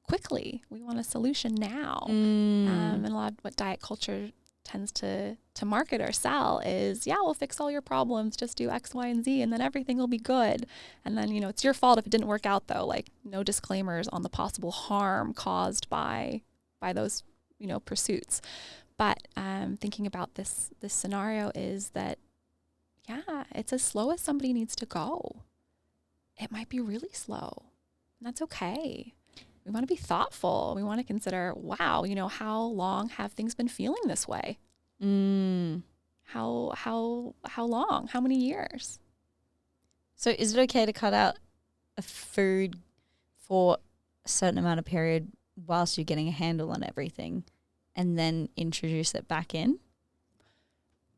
quickly. We want a solution now. And a lot of what diet culture tends to market or sell is, we'll fix all your problems. Just do X, Y, and Z, and then everything will be good. And then, it's your fault if it didn't work out, though. Like, no disclaimers on the possible harm caused by those, pursuits. But thinking about this scenario is that, it's as slow as somebody needs to go. It might be really slow, and that's okay. We want to be thoughtful. We want to consider, wow, how long have things been feeling this way? How long? How many years? So is it okay to cut out a food for a certain amount of period whilst you're getting a handle on everything and then introduce it back in?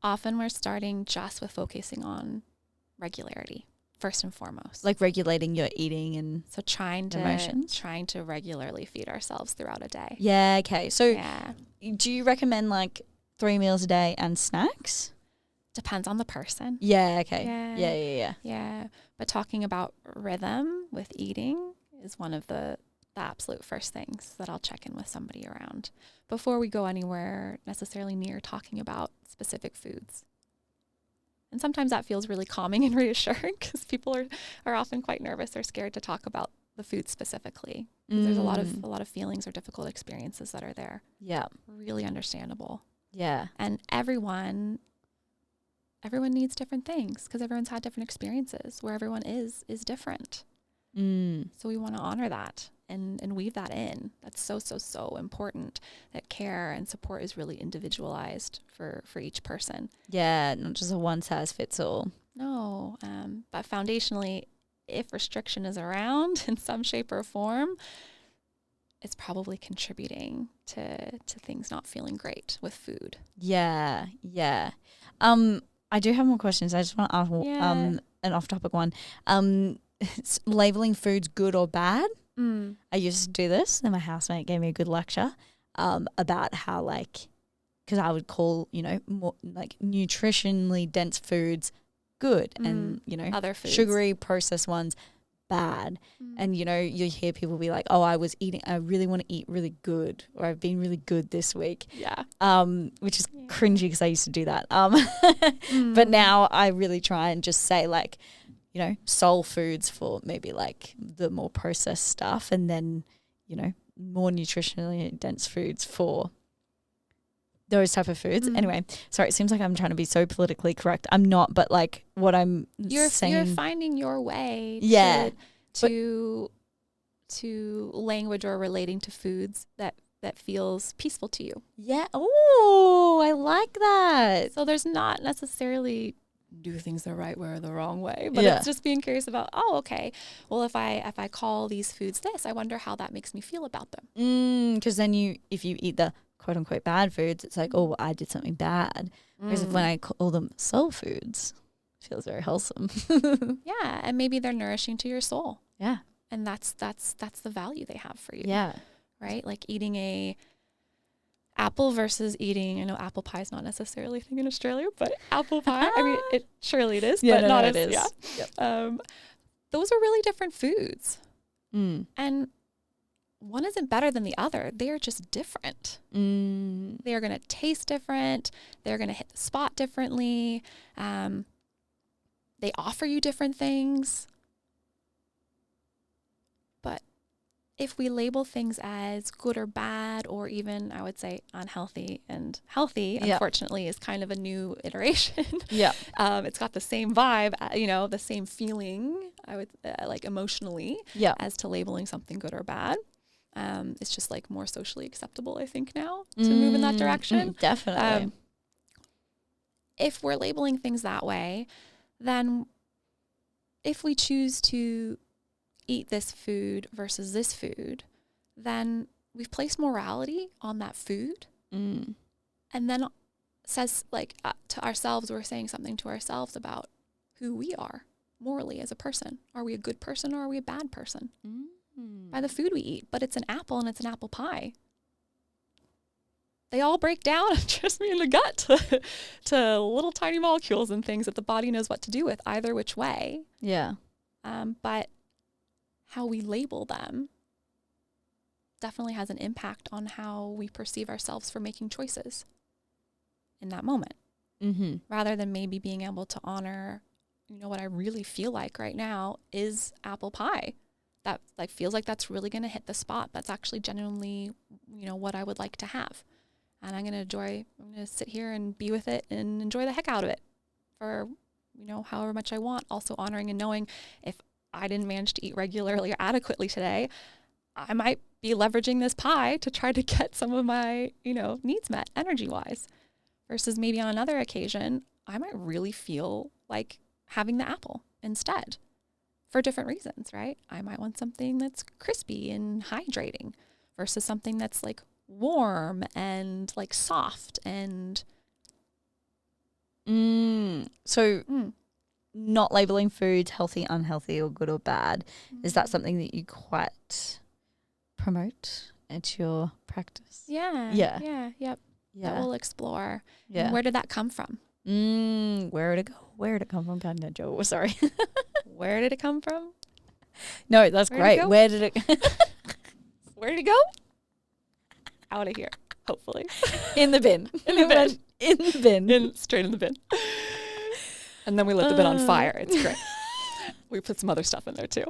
Often we're starting just with focusing on regularity, first and foremost. Like regulating your eating and so trying to regularly feed ourselves throughout a day. Yeah, okay. So do you recommend like 3 meals a day and snacks? Depends on the person. Yeah, okay. Yeah. But talking about rhythm with eating is one of the absolute first things that I'll check in with somebody around before we go anywhere necessarily near talking about specific foods. And sometimes that feels really calming and reassuring because people are often quite nervous or scared to talk about the food specifically. There's a lot of feelings or difficult experiences that are there. Yeah. Really understandable. Yeah. And everyone needs different things because everyone's had different experiences. Where everyone is different. So we want to honor that. and weave that in. That's so, so, so important, that care and support is really individualized for each person. Yeah, not just a one size fits all. No, but foundationally, if restriction is around in some shape or form, it's probably contributing to things not feeling great with food. Yeah. I do have more questions. I just want to ask an off-topic one. Labeling foods good or bad. I used to do this, and my housemate gave me a good lecture about how, like, because I would call, more like nutritionally dense foods good, and Other foods, sugary processed ones bad. And you hear people be like, oh, I really want to eat really good, or I've been really good this week. Which is cringy because I used to do that. But now I really try and just say, like, soul foods for maybe like the more processed stuff, and then more nutritionally dense foods for those type of foods. Anyway, sorry, it seems like I'm trying to be so politically correct. I'm not, but like what I'm saying, you're finding your way to language or relating to foods that feels peaceful to you. Yeah. Oh, I like that. So there's not necessarily do things the right way or the wrong way, but it's just being curious about, oh, okay, well, if I call these foods this, I wonder how that makes me feel about them. Because then if you eat the quote unquote bad foods, it's like, oh, well, I did something bad. Whereas when I call them soul foods, it feels very wholesome. Yeah, and maybe they're nourishing to your soul. Yeah, and that's the value they have for you. Yeah, right. Like eating a apple versus eating, I know apple pie is not necessarily a thing in Australia, but apple pie, I mean, surely it is, but not as, it is. Yeah. Yep. Those are really different foods. And one isn't better than the other. They are just different. They are going to taste different. They're going to hit the spot differently. They offer you different things. But if we label things as good or bad, or even, I would say, unhealthy and healthy, unfortunately, is kind of a new iteration. Yeah. It's got the same vibe, the same feeling, I would like emotionally, as to labeling something good or bad. It's just like more socially acceptable, I think, now to move in that direction. Definitely. If we're labeling things that way, then if we choose to eat this food versus this food, then we've placed morality on that food. And then says, like, to ourselves, we're saying something to ourselves about who we are morally as a person. Are we a good person or are we a bad person? By the food we eat. But it's an apple and it's an apple pie. They all break down, trust me, in the gut to little tiny molecules and things that the body knows what to do with either which way. Yeah. But how we label them definitely has an impact on how we perceive ourselves for making choices in that moment. Rather than maybe being able to honor, what I really feel like right now is apple pie. That like feels like that's really going to hit the spot. That's actually genuinely, what I would like to have. And I'm going to sit here and be with it and enjoy the heck out of it for, however much I want. Also honoring and knowing if I didn't manage to eat regularly or adequately today, I might be leveraging this pie to try to get some of my, needs met energy-wise. Versus maybe on another occasion, I might really feel like having the apple instead for different reasons, right? I might want something that's crispy and hydrating versus something that's like warm and like soft and so not labeling foods healthy, unhealthy, or good or bad, is that something that you quite promote at your practice? Yep. That we'll explore. Yeah. And where did that come from? Where did it come from? Joe, sorry. Where did it come from? No, that's great. Where did it Where did it go? Out of here, hopefully. In the bin. In the bin. Straight in the bin. And then we lit the bin on fire. It's great. We put some other stuff in there too.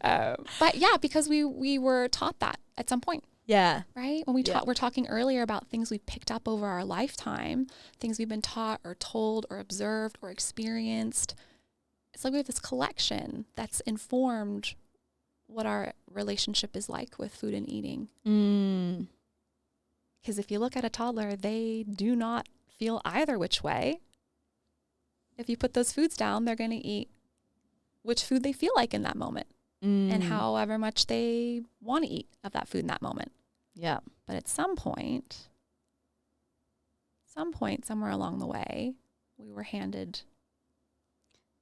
But yeah, because we were taught that at some point. Yeah. Right? When we're talking earlier about things we've picked up over our lifetime, things we've been taught or told or observed or experienced. It's like we have this collection that's informed what our relationship is like with food and eating. Mm. Because if you look at a toddler, they do not feel either which way. If you put those foods down, they're going to eat which food they feel like in that moment and however much they want to eat of that food in that moment. Yeah. But at some point, somewhere along the way, we were handed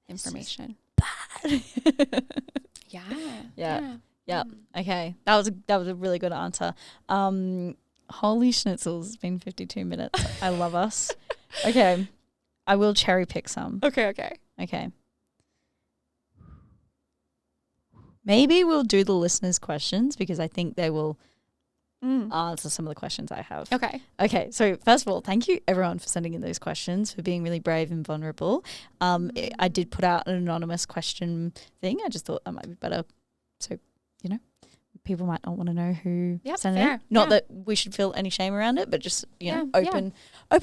information. Bad. Yeah. Okay. That was a really good answer. Holy schnitzels, it's been 52 minutes. I love us. Okay. I will cherry pick some. Okay. Maybe we'll do the listeners' questions because I think they will answer some of the questions I have. Okay. So first of all, thank you everyone for sending in those questions, for being really brave and vulnerable. I did put out an anonymous question thing. I just thought that might be better. So, people might not want to know who sent it in. Not that we should feel any shame around it, but just, open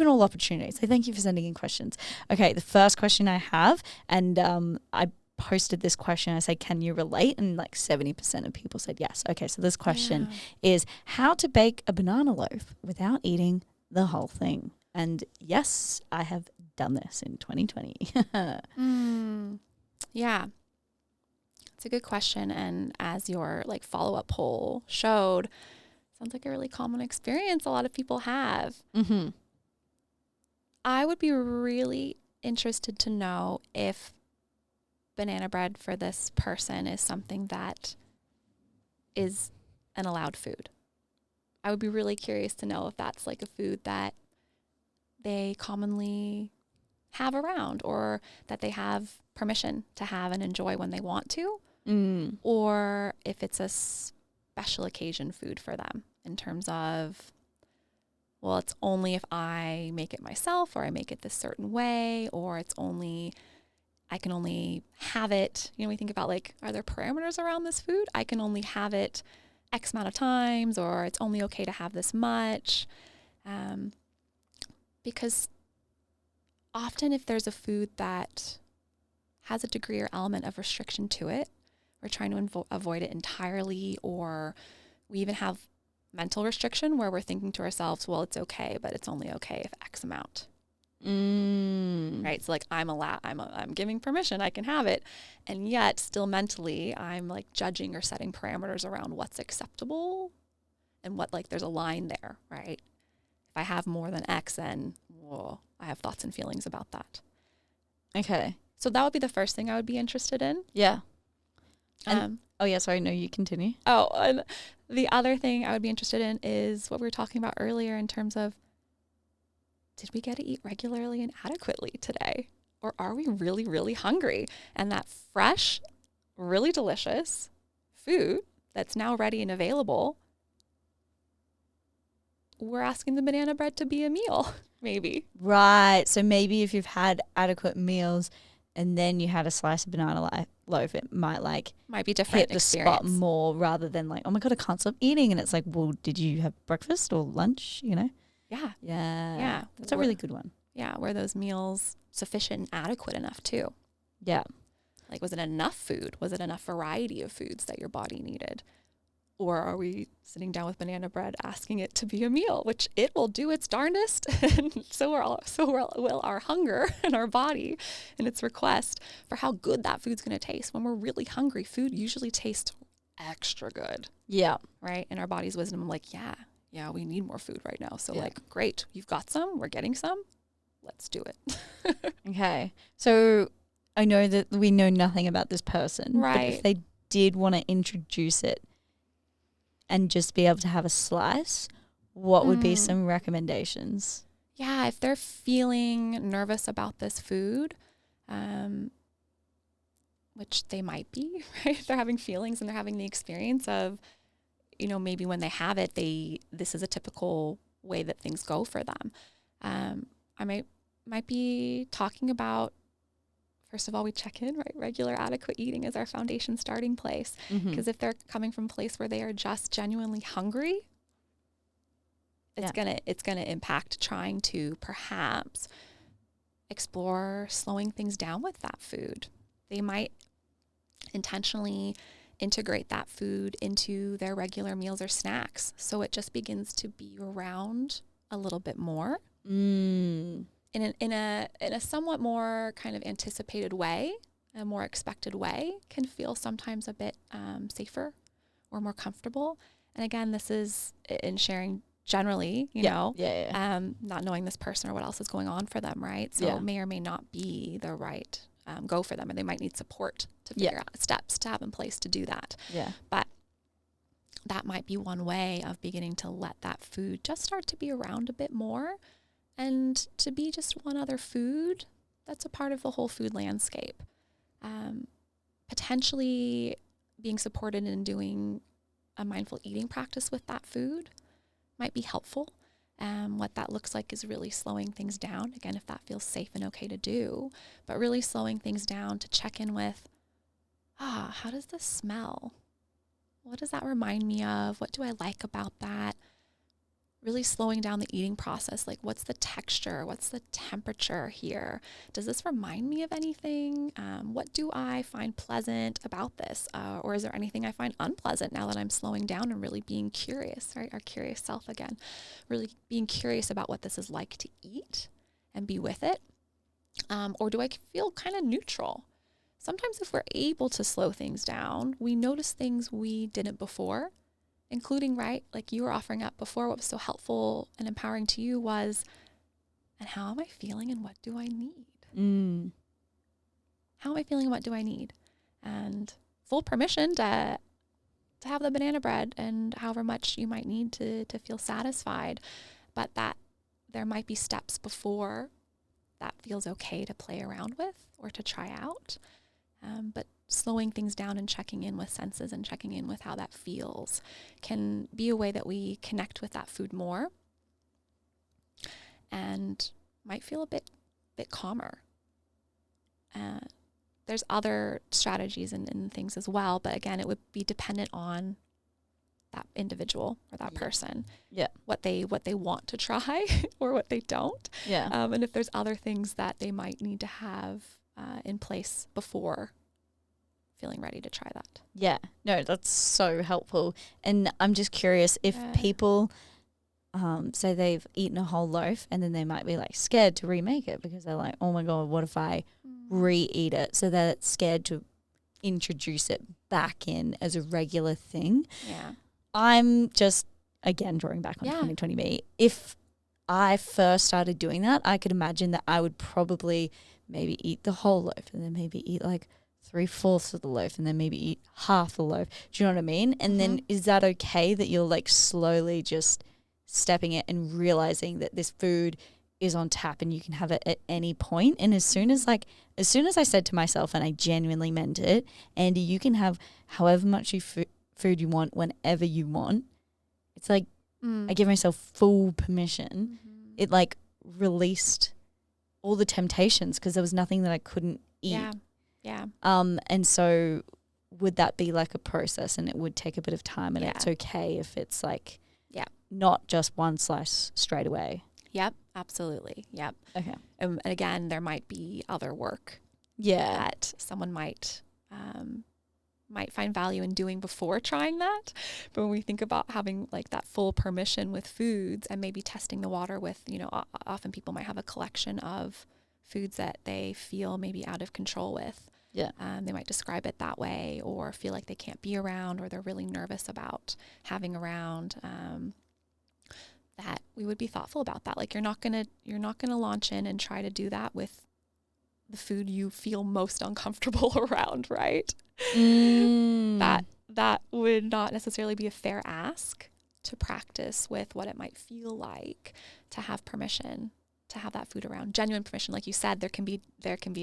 all opportunities. So thank you for sending in questions. Okay, the first question I have, and I posted this question. I said, can you relate? And like 70% of people said yes. Okay, so this question is how to bake a banana loaf without eating the whole thing. And yes, I have done this in 2020. Yeah. It's a good question. And as your follow-up poll showed, sounds like a really common experience a lot of people have. Mm-hmm. I would be really interested to know if banana bread for this person is something that is an allowed food. I would be really curious to know if that's like a food that they commonly have around or that they have permission to have and enjoy when they want to, or if it's a special occasion food for them in terms of, well, it's only if I make it myself or I make it this certain way, or I can only have it. We think about are there parameters around this food? I can only have it X amount of times, or it's only okay to have this much. Because often if there's a food that has a degree or element of restriction to it, we're trying to avoid it entirely, or we even have mental restriction where we're thinking to ourselves, well, it's okay, but it's only okay if X amount. Right? So I'm giving permission, I can have it. And yet still mentally, I'm judging or setting parameters around what's acceptable and what there's a line there, right? If I have more than X, then I have thoughts and feelings about that. Okay. So that would be the first thing I would be interested in. Yeah. Sorry, no, you continue. And the other thing I would be interested in is what we were talking about earlier in terms of, did we get to eat regularly and adequately today? Or are we really, really hungry? And that fresh, really delicious food that's now ready and available, we're asking the banana bread to be a meal, maybe. Right. So maybe if you've had adequate meals and then you had a slice of banana loaf, it might be different hit the experience. spot more rather than oh my God, I can't stop eating. And it's well, did you have breakfast or lunch, Yeah. That's a really good one. Yeah. Were those meals sufficient and adequate enough too? Yeah. Was it enough food? Was it enough variety of foods that your body needed? Or are we sitting down with banana bread asking it to be a meal, which it will do its darndest, and so will our hunger and our body and its request for how good that food's going to taste. When we're really hungry, food usually tastes extra good. Yeah. Right? And our body's wisdom, I'm yeah, we need more food right now. So great, you've got some, we're getting some, let's do it. Okay. So I know that we know nothing about this person. Right. But if they did want to introduce it and just be able to have a slice, what would be some recommendations? Yeah, if they're feeling nervous about this food, which they might be, right? If they're having feelings and they're having the experience of, maybe when they have it, this is a typical way that things go for them. I might be talking about, first of all, we check in, right? Regular adequate eating is our foundation starting place. Because if they're coming from a place where they are just genuinely hungry, it's gonna impact trying to perhaps explore slowing things down with that food. They might intentionally integrate that food into their regular meals or snacks. So it just begins to be around a little bit more in a somewhat more kind of anticipated way, a more expected way, can feel sometimes a bit safer or more comfortable. And again, this is in sharing generally, you know, not knowing this person or what else is going on for them, right? So it may or may not be the right go for them, and they might need support to figure out steps to have in place to do that. Yeah. But that might be one way of beginning to let that food just start to be around a bit more, and to be just one other food that's a part of the whole food landscape. Potentially being supported in doing a mindful eating practice with that food might be helpful. What that looks like is really slowing things down. Again, if that feels safe and okay to do, but really slowing things down to check in with, how does this smell? What does that remind me of? What do I like about that? Really slowing down the eating process. Like, what's the texture? What's the temperature here? Does this remind me of anything? What do I find pleasant about this? Or is there anything I find unpleasant now that I'm slowing down and really being curious, right? Our curious self again, really being curious about what this is like to eat and be with it. Or do I feel kind of neutral? Sometimes if we're able to slow things down, we notice things we didn't before, including, right, like you were offering up before, what was so helpful and empowering to you was, and how am I feeling and what do I need? How am I feeling and what do I need? And full permission to have the banana bread and however much you might need to feel satisfied, but that there might be steps before that feels okay to play around with or to try out. But slowing things down and checking in with senses and checking in with how that feels can be a way that we connect with that food more and might feel a bit calmer. There's other strategies and things as well, but again, it would be dependent on that individual or that person, what they want to try or what they don't. And if there's other things that they might need to have in place before feeling ready to try that. Yeah, no, that's so helpful. And I'm just curious if people say they've eaten a whole loaf and then they might be like scared to remake it because they're like, oh my God, what if I re-eat it? So they're scared to introduce it back in as a regular thing. Yeah. I'm just, again, drawing back on 2020 me. If I first started doing that, I could imagine that I would probably maybe eat the whole loaf and then maybe eat like 3/4 of the loaf and then maybe eat half the loaf. Do you know what I mean? And then is that okay that you're like slowly just stepping it and realizing that this food is on tap and you can have it at any point? And as soon as I said to myself, and I genuinely meant it, Andy, you can have however much food you want whenever you want. It's like I give myself full permission. It like released all the temptations because there was nothing that I couldn't eat. Yeah. And so would that be like a process and it would take a bit of time and it's okay if it's like not just one slice straight away? Yep, absolutely. Yep. Okay. And again, there might be other work that someone might find value in doing before trying that. But when we think about having like that full permission with foods and maybe testing the water with, you know, often people might have a collection of foods that they feel maybe out of control with. Yeah. They might describe it that way or feel like they can't be around or they're really nervous about having around. That we would be thoughtful about that. Like you're not gonna launch in and try to do that with the food you feel most uncomfortable around, right? That would not necessarily be a fair ask to practice with what it might feel like to have permission to have that food around. Genuine permission, like you said, there can be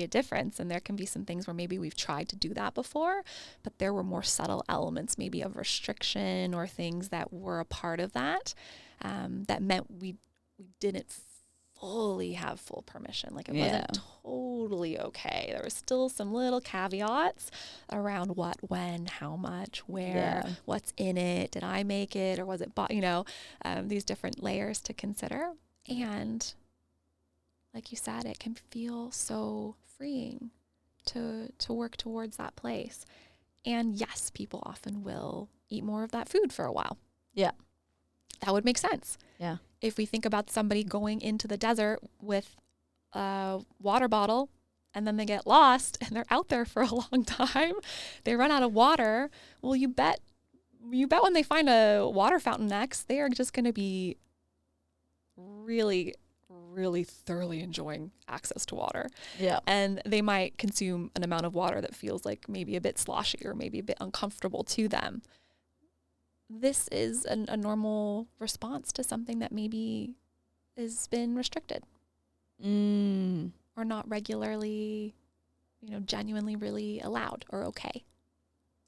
a difference, and there can be some things where maybe we've tried to do that before, but there were more subtle elements maybe of restriction or things that were a part of that that meant we didn't fully have full permission. Like it wasn't totally okay. There was still some little caveats around what, when, how much, where, what's in it. Did I make it or was it bought? You know, these different layers to consider. And like you said, it can feel so freeing to work towards that place. And yes, people often will eat more of that food for a while. Yeah. That would make sense. Yeah. If we think about somebody going into the desert with a water bottle and then they get lost and they're out there for a long time, they run out of water. Well, you bet when they find a water fountain next, they are just going to be really, really thoroughly enjoying access to water. Yeah. And they might consume an amount of water that feels like maybe a bit sloshy or maybe a bit uncomfortable to them. This is a normal response to something that maybe has been restricted or not regularly, genuinely really allowed or okay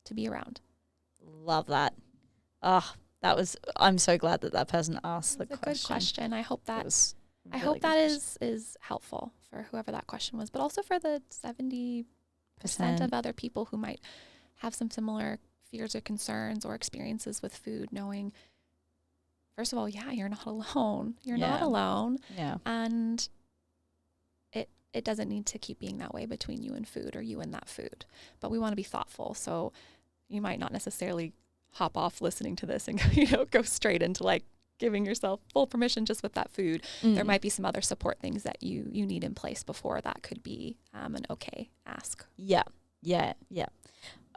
to be around. Love that. I'm so glad that person asked the question. It's a good question. I hope that is helpful for whoever that question was, but also for the 70% of other people who might have some similar fears or concerns or experiences with food, knowing, first of all, you're not alone. You're not alone. Yeah. And it doesn't need to keep being that way between you and food or you and that food. But we want to be thoughtful. So you might not necessarily hop off listening to this and go straight into like giving yourself full permission just with that food. There might be some other support things that you need in place before that could be an okay ask. Yeah.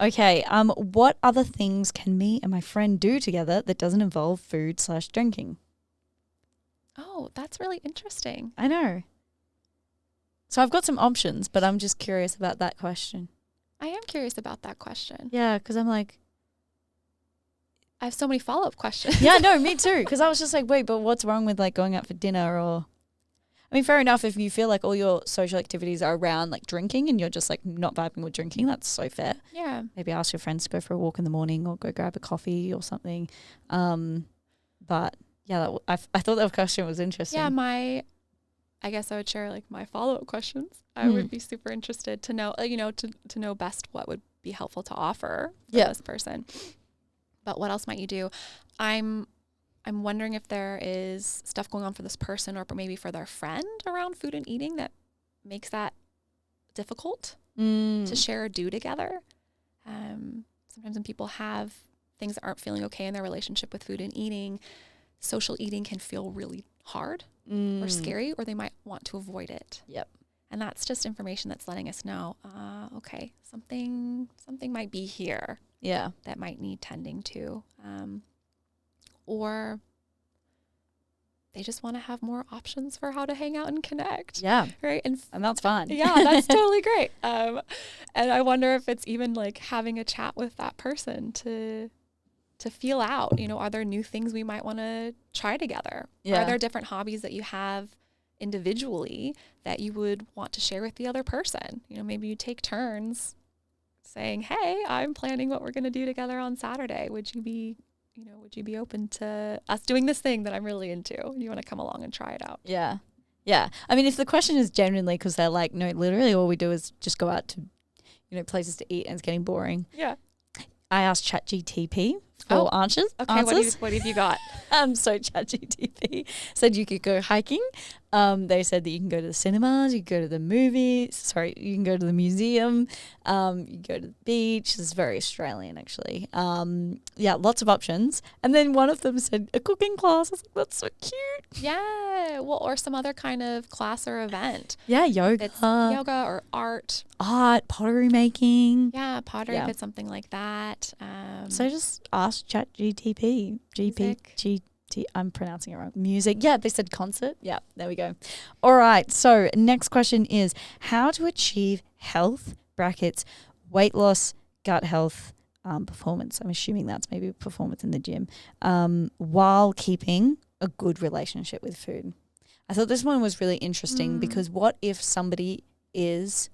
Okay. What other things can me and my friend do together that doesn't involve food/drinking? Oh, that's really interesting. I know. So I've got some options, but I'm just curious about that question. I am curious about that question. Yeah, because I'm like, I have so many follow-up questions. Yeah, no, me too. Because I was just like, wait, but what's wrong with like going out for dinner or... I mean, fair enough if you feel like all your social activities are around like drinking and you're just like not vibing with drinking, that's so fair. Yeah. Maybe ask your friends to go for a walk in the morning or go grab a coffee or something. But yeah, I thought that question was interesting. Yeah, I guess I would share like my follow-up questions. I would be super interested to know, to know best what would be helpful to offer for this person. But what else might you do? I'm wondering if there is stuff going on for this person or maybe for their friend around food and eating that makes that difficult to share or do together. Sometimes when people have things that aren't feeling okay in their relationship with food and eating, social eating can feel really hard or scary, or they might want to avoid it. Yep. And that's just information that's letting us know, okay, something might be here. Yeah. That might need tending to. Or they just want to have more options for how to hang out and connect. Yeah. Right. And that's fun. Yeah, that's totally great. And I wonder if it's even like having a chat with that person to feel out, are there new things we might want to try together? Yeah. Are there different hobbies that you have individually that you would want to share with the other person? Maybe you take turns saying, hey, I'm planning what we're going to do together on Saturday. Would you be open to us doing this thing that I'm really into? You want to come along and try it out? Yeah. Yeah. I mean, if the question is genuinely because they're like, no, literally all we do is just go out to, places to eat and it's getting boring. Yeah. I asked ChatGTP for answers. Okay, what have you got? So ChatGTP said you could go hiking. They said that you can go to the cinemas, you can go to the movies. You can go to the museum. You go to the beach. It's very Australian, actually. Yeah, lots of options. And then one of them said a cooking class. I was like, that's so cute. Yeah, well, or some other kind of class or event. Yeah, yoga. It's yoga or art, pottery making. Yeah, pottery if it's something like that. So just ask ChatGTP. I'm pronouncing it wrong. Music. Yeah, they said concert. Yeah, there we go. All right. So next question is how to achieve health, brackets, weight loss, gut health, performance. I'm assuming that's maybe performance in the gym, while keeping a good relationship with food. I thought this one was really interesting because what if somebody is,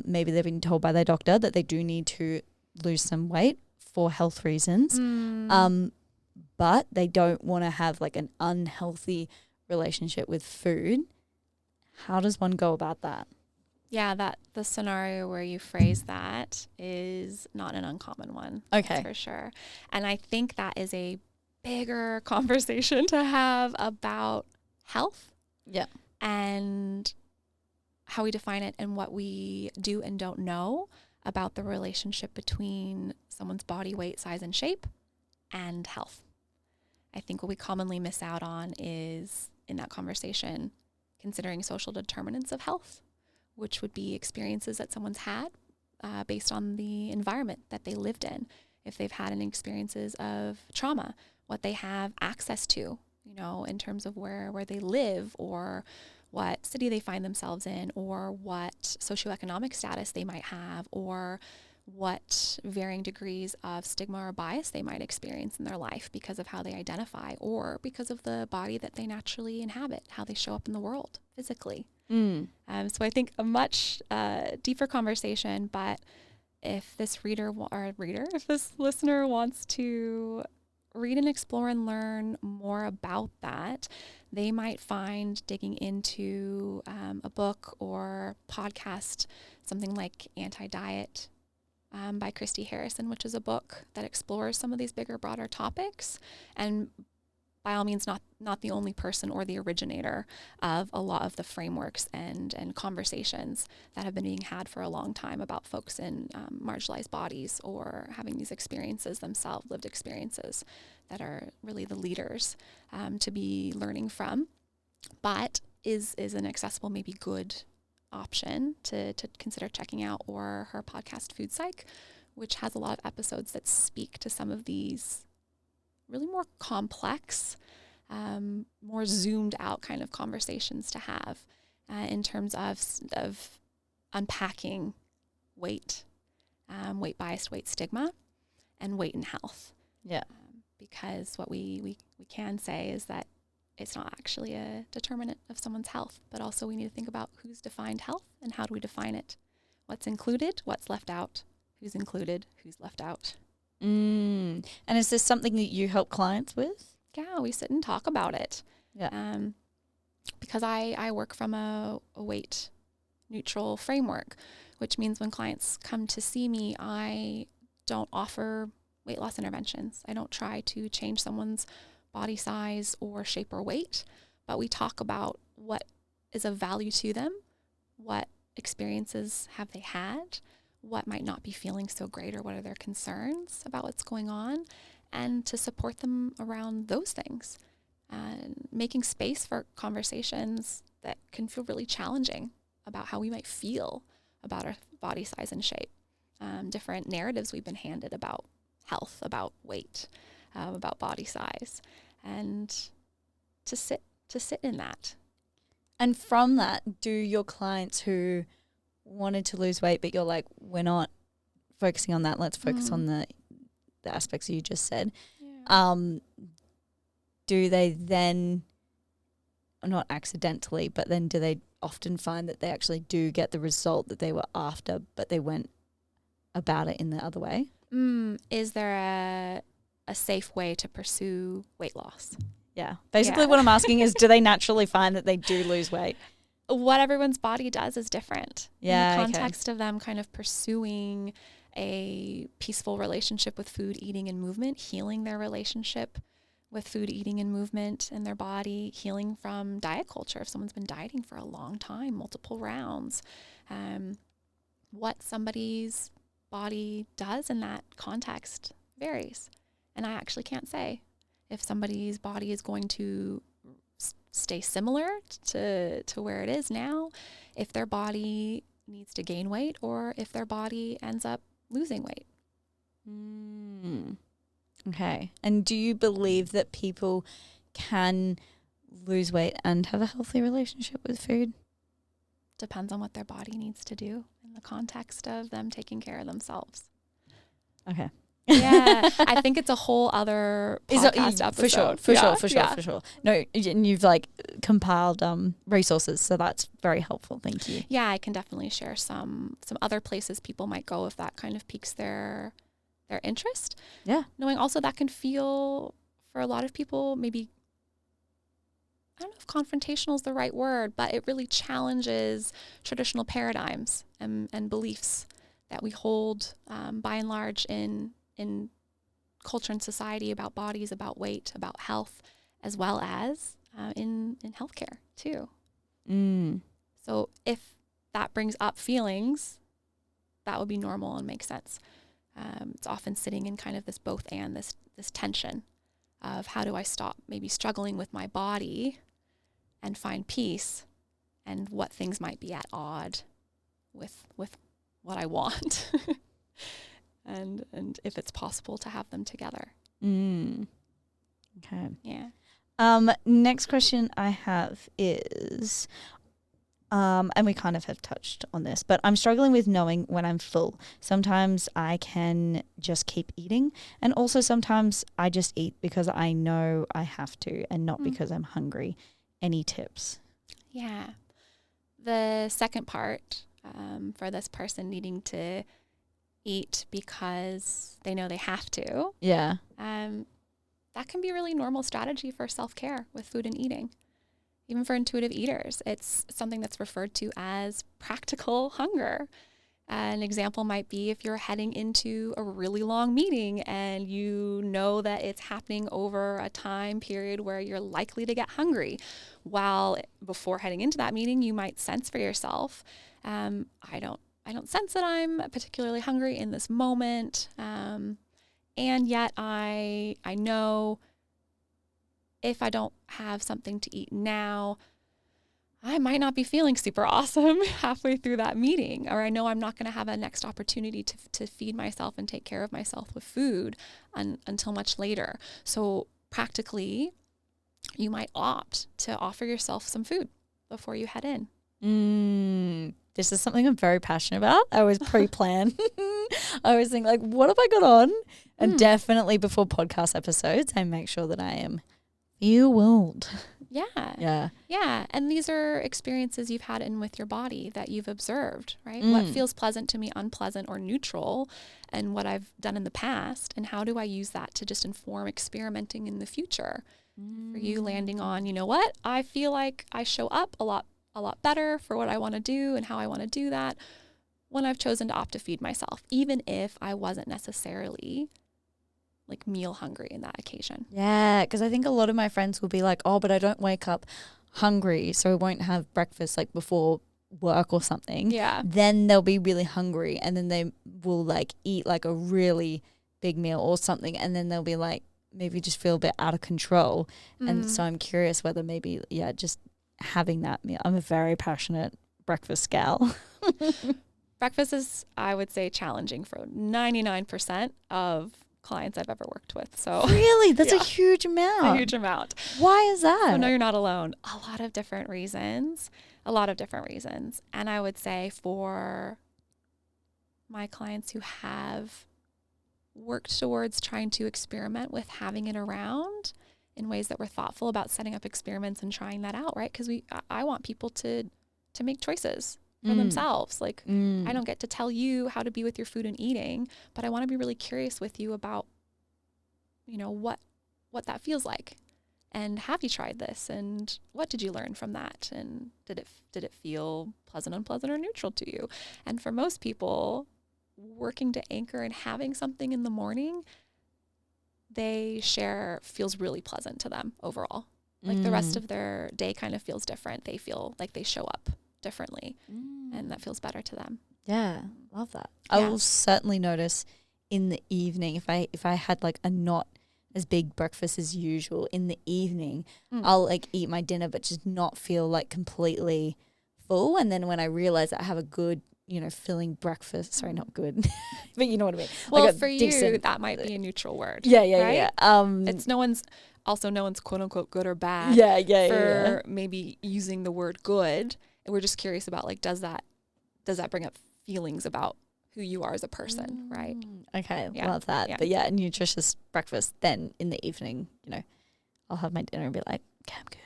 maybe they've been told by their doctor that they do need to lose some weight for health reasons, but they don't want to have like an unhealthy relationship with food. How does one go about that? Yeah, the scenario where you phrase that is not an uncommon one. Okay. That's for sure. And I think that is a bigger conversation to have about health. Yeah. And how we define it and what we do and don't know about the relationship between someone's body weight, size, and shape and health. I think what we commonly miss out on is, in that conversation, considering social determinants of health, which would be experiences that someone's had based on the environment that they lived in. If they've had any experiences of trauma, what they have access to, in terms of where they live, or what city they find themselves in, or what socioeconomic status they might have, or what varying degrees of stigma or bias they might experience in their life because of how they identify, or because of the body that they naturally inhabit, how they show up in the world physically. So I think a much deeper conversation, but if this if this listener wants to read and explore and learn more about that, they might find digging into a book or podcast, something like Anti-Diet by Christy Harrison, which is a book that explores some of these bigger, broader topics, and by all means not the only person or the originator of a lot of the frameworks and conversations that have been being had for a long time about folks in marginalized bodies, or having these experiences themselves, lived experiences that are really the leaders to be learning from, but is an accessible, maybe good option to consider checking out, or her podcast Food Psych, which has a lot of episodes that speak to some of these really more complex, more zoomed out kind of conversations to have in terms of unpacking weight, weight-biased weight stigma, and weight and health. Yeah. Because what we can say is that it's not actually a determinant of someone's health, but also we need to think about who's defined health and how do we define it. What's included, what's left out, who's included, who's left out. And is this something that you help clients with? Yeah, we sit and talk about it. Yeah. Because I work from a weight neutral framework, which means when clients come to see me, I don't offer weight loss interventions. I don't try to change someone's body size or shape or weight, but we talk about what is of value to them, what experiences have they had, what might not be feeling so great, or what are their concerns about what's going on, and to support them around those things, and making space for conversations that can feel really challenging about how we might feel about our body size and shape, different narratives we've been handed about health, about weight, about body size, and to sit in that. And from that, do your clients who wanted to lose weight, but you're like, we're not focusing on that, let's focus on the aspects you just said, do they then, not accidentally, but then do they often find that they actually do get the result that they were after, but they went about it in the other way? Is there a safe way to pursue weight loss? Yeah. Basically what I'm asking is, do they naturally find that they do lose weight? What everyone's body does is different. Yeah, in the context of them kind of pursuing a peaceful relationship with food, eating, and movement, healing their relationship with food, eating, and movement in their body, healing from diet culture. If someone's been dieting for a long time, multiple rounds, what somebody's body does in that context varies. And I actually can't say if somebody's body is going to stay similar to where it is now, if their body needs to gain weight, or if their body ends up losing weight. Okay. And do you believe that people can lose weight and have a healthy relationship with food? Depends on what their body needs to do in the context of them taking care of themselves. Okay. Yeah, I think it's a whole other podcast episode. For sure. No, and you've compiled resources, so that's very helpful. Thank you. Yeah, I can definitely share some other places people might go if that kind of piques their interest. Yeah. Knowing also that can feel, for a lot of people, maybe, I don't know if confrontational is the right word, but it really challenges traditional paradigms and beliefs that we hold by and large in culture and society about bodies, about weight, about health, as well as in healthcare too. So if that brings up feelings that would be normal and make sense. It's often sitting in kind of this both and, this tension of how do I stop maybe struggling with my body and find peace, and what things might be at odd with what I want, and if it's possible to have them together. Okay. Yeah. Next question I have is, and we kind of have touched on this, but I'm struggling with knowing when I'm full. Sometimes I can just keep eating, and also sometimes I just eat because I know I have to and not because I'm hungry. Any tips? Yeah. The second part, for this person needing to eat because they know they have to. Yeah. That can be a really normal strategy for self-care with food and eating. Even for intuitive eaters, it's something that's referred to as practical hunger. An example might be if you're heading into a really long meeting and you know that it's happening over a time period where you're likely to get hungry. While before heading into that meeting, you might sense for yourself, I don't sense that I'm particularly hungry in this moment. And yet I know if I don't have something to eat now, I might not be feeling super awesome halfway through that meeting, or I know I'm not going to have a next opportunity to feed myself and take care of myself with food until much later. So practically, you might opt to offer yourself some food before you head in. This is something I'm very passionate about. I always pre-plan. I always think, like, what have I got on? And definitely before podcast episodes, I make sure that I am fueled. Yeah. And these are experiences you've had in with your body that you've observed, right? What feels pleasant to me, unpleasant, or neutral, and what I've done in the past, and how do I use that to just inform experimenting in the future? For you landing on, you know what? I feel like I show up a lot better for what I want to do and how I want to do that when I've chosen to opt to feed myself, even if I wasn't necessarily like meal hungry in that occasion. Yeah, because I think a lot of my friends will be like, oh, but I don't wake up hungry, so I won't have breakfast like before work or something. Yeah. Then they'll be really hungry, and then they will like eat like a really big meal or something, and then they'll be like maybe just feel a bit out of control. And so I'm curious whether maybe, just having that meal. I'm a very passionate breakfast gal. Breakfast is, I would say, challenging for 99% of clients I've ever worked with. So really, that's a huge amount. A huge amount. Why is that? So no, you're not alone. A lot of different reasons. And I would say for my clients who have worked towards trying to experiment with having it around in ways that were thoughtful about setting up experiments and trying that out, right? Because I want people to make choices for themselves. Like, I don't get to tell you how to be with your food and eating, but I want to be really curious with you about, what that feels like. And have you tried this? And what did you learn from that? And did it feel pleasant, unpleasant, or neutral to you? And for most people, working to anchor and having something in the morning, they share feels really pleasant to them overall. Like the rest of their day kind of feels different. They feel like they show up differently, and that feels better to them. Yeah, love that. I will certainly notice in the evening if I had like a not as big breakfast as usual in the evening, I'll like eat my dinner but just not feel like completely full. And then when I realize that I have a good, filling breakfast, sorry, not good, but you know what I mean. Well, like for you, that might be a neutral word. Yeah. It's no one's quote unquote good or bad. For maybe using the word good. And we're just curious about like, does that bring up feelings about who you are as a person, right? Okay, love that. Yeah. But a nutritious breakfast, then in the evening, I'll have my dinner and be like, okay, I'm good.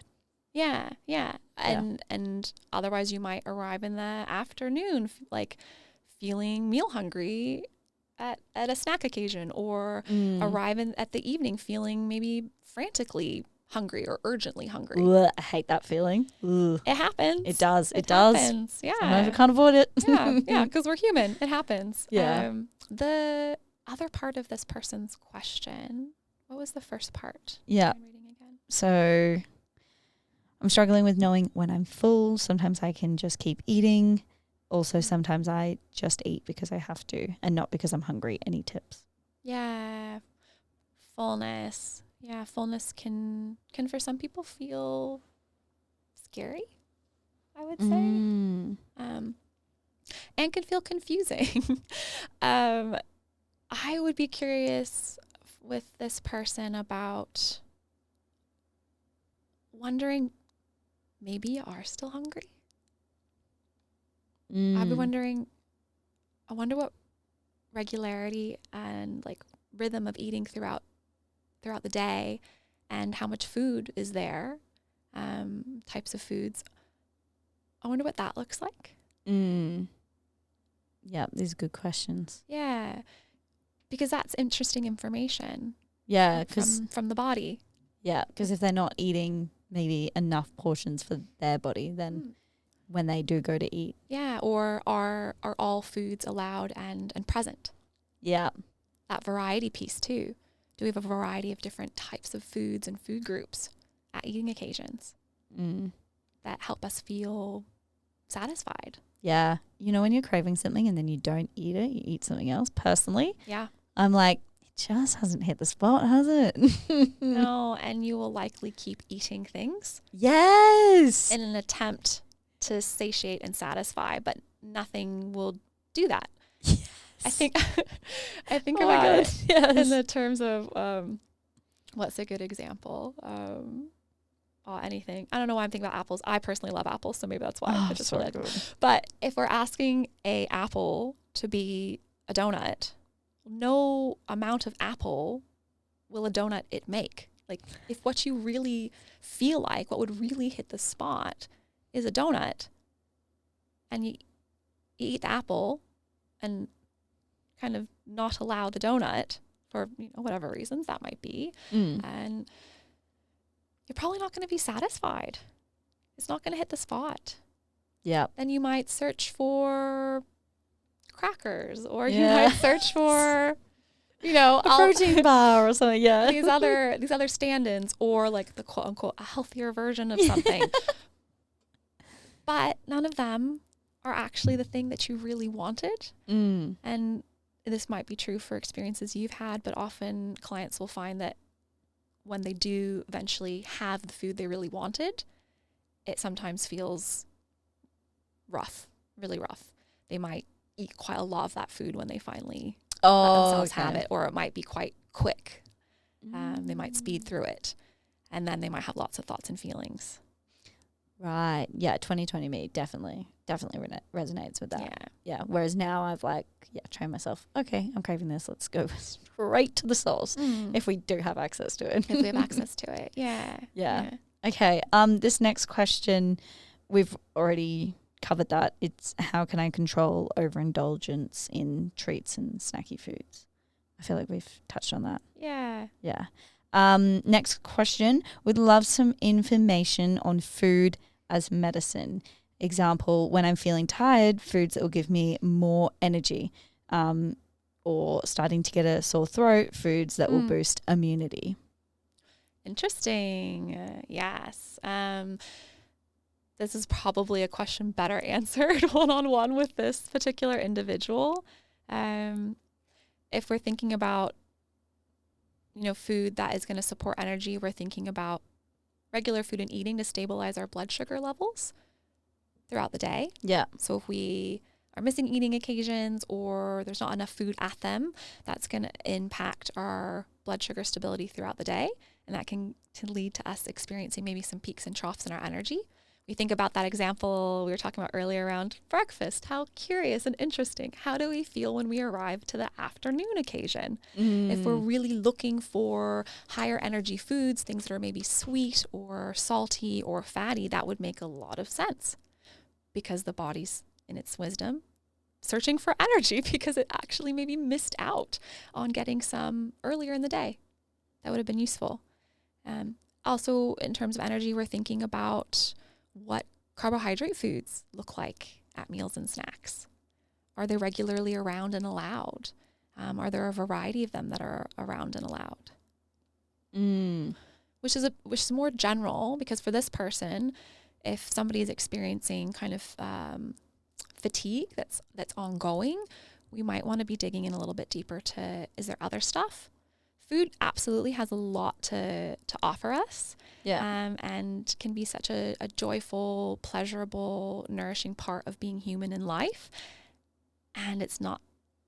Yeah. And otherwise you might arrive in the afternoon like feeling meal hungry at a snack occasion, or arrive at the evening feeling maybe frantically hungry or urgently hungry. Ugh, I hate that feeling. Ugh. It happens. It does. It happens. Yeah. Sometimes we can't avoid it. Yeah, because we're human. It happens. Yeah. The other part of this person's question, what was the first part? Yeah. I'm reading again. So I'm struggling with knowing when I'm full. Sometimes I can just keep eating. also sometimes I just eat because I have to and not because I'm hungry. Any tips? Yeah. Fullness. Yeah, fullness can for some people feel scary, I would say. And can feel confusing. I would be curious with this person about wondering, maybe you are still hungry. I'd be wondering, I wonder what regularity and like rhythm of eating throughout the day and how much food is there, types of foods. I wonder what that looks like. Yeah, these are good questions. Yeah, because that's interesting information. Yeah, because from the body. Yeah, because if they're not eating maybe enough portions for their body, then when they do go to eat. Yeah, or are all foods allowed and present? Yeah. That variety piece too. Do we have a variety of different types of foods and food groups at eating occasions that help us feel satisfied? Yeah. You know, when you're craving something and then you don't eat it, you eat something else. Personally, yeah, I'm like, it just hasn't hit the spot, has it? No, and you will likely keep eating things. Yes. In an attempt to satiate and satisfy, but nothing will do that. Yes. I think Oh about it yes. in the terms of what's a good example? Anything. I don't know why I'm thinking about apples. I personally love apples, so maybe that's why I just really like them. But if we're asking a apple to be a donut, no amount of apple will a donut it make. Like if what you really feel like, what would really hit the spot is a donut, and you eat the apple and kind of not allow the donut for whatever reasons that might be, and you're probably not going to be satisfied. It's not going to hit the spot. Yeah. Then you might search for crackers, or you might search for a protein bar or something. Yeah. these other stand-ins, or like the quote unquote a healthier version of something. But none of them are actually the thing that you really wanted. And this might be true for experiences you've had, but often clients will find that when they do eventually have the food they really wanted, it sometimes feels rough, really rough. They might eat quite a lot of that food when they finally let themselves have it, or it might be quite quick. They might speed through it, and then they might have lots of thoughts and feelings. Right. Yeah. 2020 me definitely resonates with that. Yeah. Whereas now I've trained myself. Okay, I'm craving this. Let's go straight to the source if we do have access to it. If we have access to it. Yeah. Okay. This next question, we've already covered that. It's how can I control overindulgence in treats and snacky foods? I feel like we've touched on that. Yeah. Next question. Would love some information on food as medicine. Example, when I'm feeling tired, foods that will give me more energy. Or starting to get a sore throat, foods that will boost immunity. Interesting. Yes. This is probably a question better answered one-on-one with this particular individual. If we're thinking about food that is going to support energy, we're thinking about regular food and eating to stabilize our blood sugar levels throughout the day. Yeah. So if we are missing eating occasions, or there's not enough food at them, that's going to impact our blood sugar stability throughout the day. And that can lead to us experiencing maybe some peaks and troughs in our energy. We think about that example we were talking about earlier around breakfast. How curious and interesting. How do we feel when we arrive to the afternoon occasion? If we're really looking for higher energy foods, things that are maybe sweet or salty or fatty, that would make a lot of sense, because the body's, in its wisdom, searching for energy because it actually maybe missed out on getting some earlier in the day. That would have been useful. Also, in terms of energy, we're thinking about what carbohydrate foods look like at meals and snacks. Are they regularly around and allowed? Are there a variety of them that are around and allowed? Which is more general, because for this person, if somebody is experiencing kind of fatigue that's ongoing, we might want to be digging in a little bit deeper to, is there other stuff? Food absolutely has a lot to offer us. Yeah. And can be such a joyful, pleasurable, nourishing part of being human in life. And it's not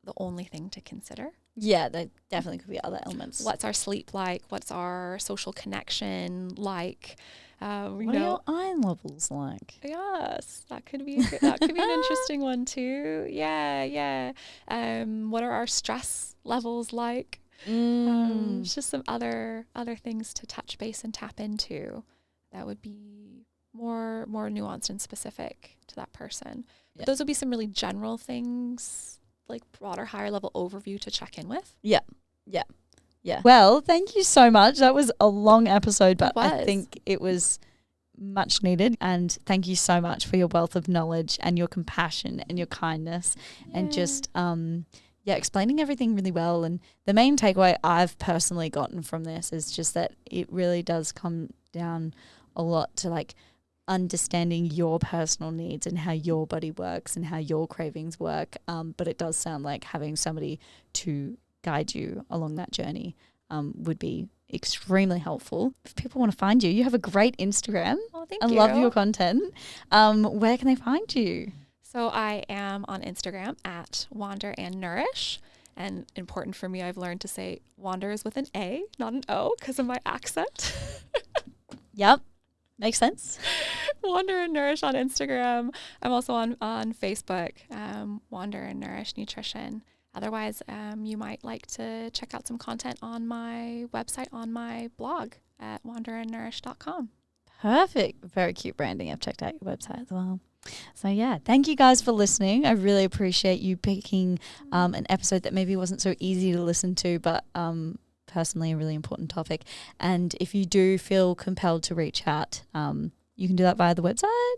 the only thing to consider. Yeah, there definitely could be other elements. What's our sleep like? What's our social connection like? What are your iron levels like? Yes, that could be an interesting one too. Yeah. What are our stress levels like? It's just some other things to touch base and tap into that would be more nuanced and specific to that person. But those would be some really general things, like broader, higher level overview to check in with. Yeah. Well, thank you so much. That was a long episode, but I think it was much needed. And thank you so much for your wealth of knowledge and your compassion and your kindness and just explaining everything really well. And the main takeaway I've personally gotten from this is just that it really does come down a lot to like understanding your personal needs and how your body works and how your cravings work. But it does sound like having somebody to guide you along that journey would be extremely helpful. If people want to find you, you have a great Instagram. Oh, thank you. I love your content. Where can they find you? So I am on Instagram at Wander and Nourish. And important for me, I've learned to say Wander is with an A, not an O, because of my accent. Yep. Makes sense. Wander and Nourish on Instagram. I'm also on Facebook, Wander and Nourish Nutrition. Otherwise, you might like to check out some content on my website, on my blog at wanderandnourish.com. Perfect. Very cute branding. I've checked out your website as well. So yeah, thank you guys for listening. I really appreciate you picking an episode that maybe wasn't so easy to listen to, but personally a really important topic. And if you do feel compelled to reach out, you can do that via the website.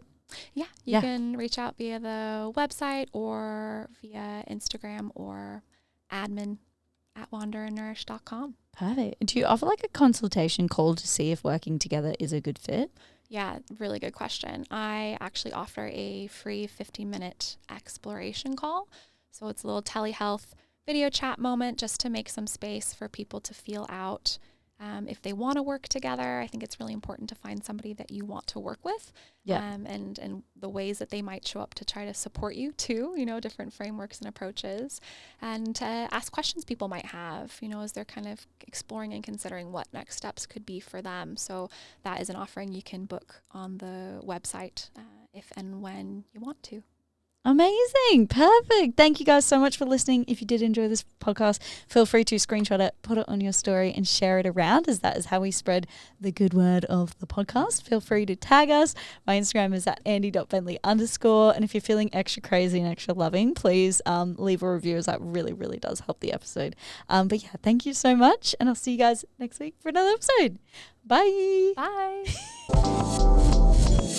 Yeah, you can reach out via the website or via Instagram or admin at wanderandnourish.com. Perfect. Do you offer like a consultation call to see if working together is a good fit? Yeah, really good question. I actually offer a free 15-minute exploration call. So it's a little telehealth video chat moment just to make some space for people to feel out if they want to work together. I think it's really important to find somebody that you want to work with. And the ways that they might show up to try to support you too, different frameworks and approaches, and to ask questions people might have, as they're kind of exploring and considering what next steps could be for them. So that is an offering you can book on the website if and when you want to. Amazing. Perfect. Thank you guys so much for listening. If you did enjoy this podcast, feel free to screenshot it, put it on your story and share it around, as that is how we spread the good word of the podcast. Feel free to tag us. My Instagram is at andy.bentley_. And if you're feeling extra crazy and extra loving, please leave a review, as that really, really does help the episode. But yeah, thank you so much. And I'll see you guys next week for another episode. Bye. Bye.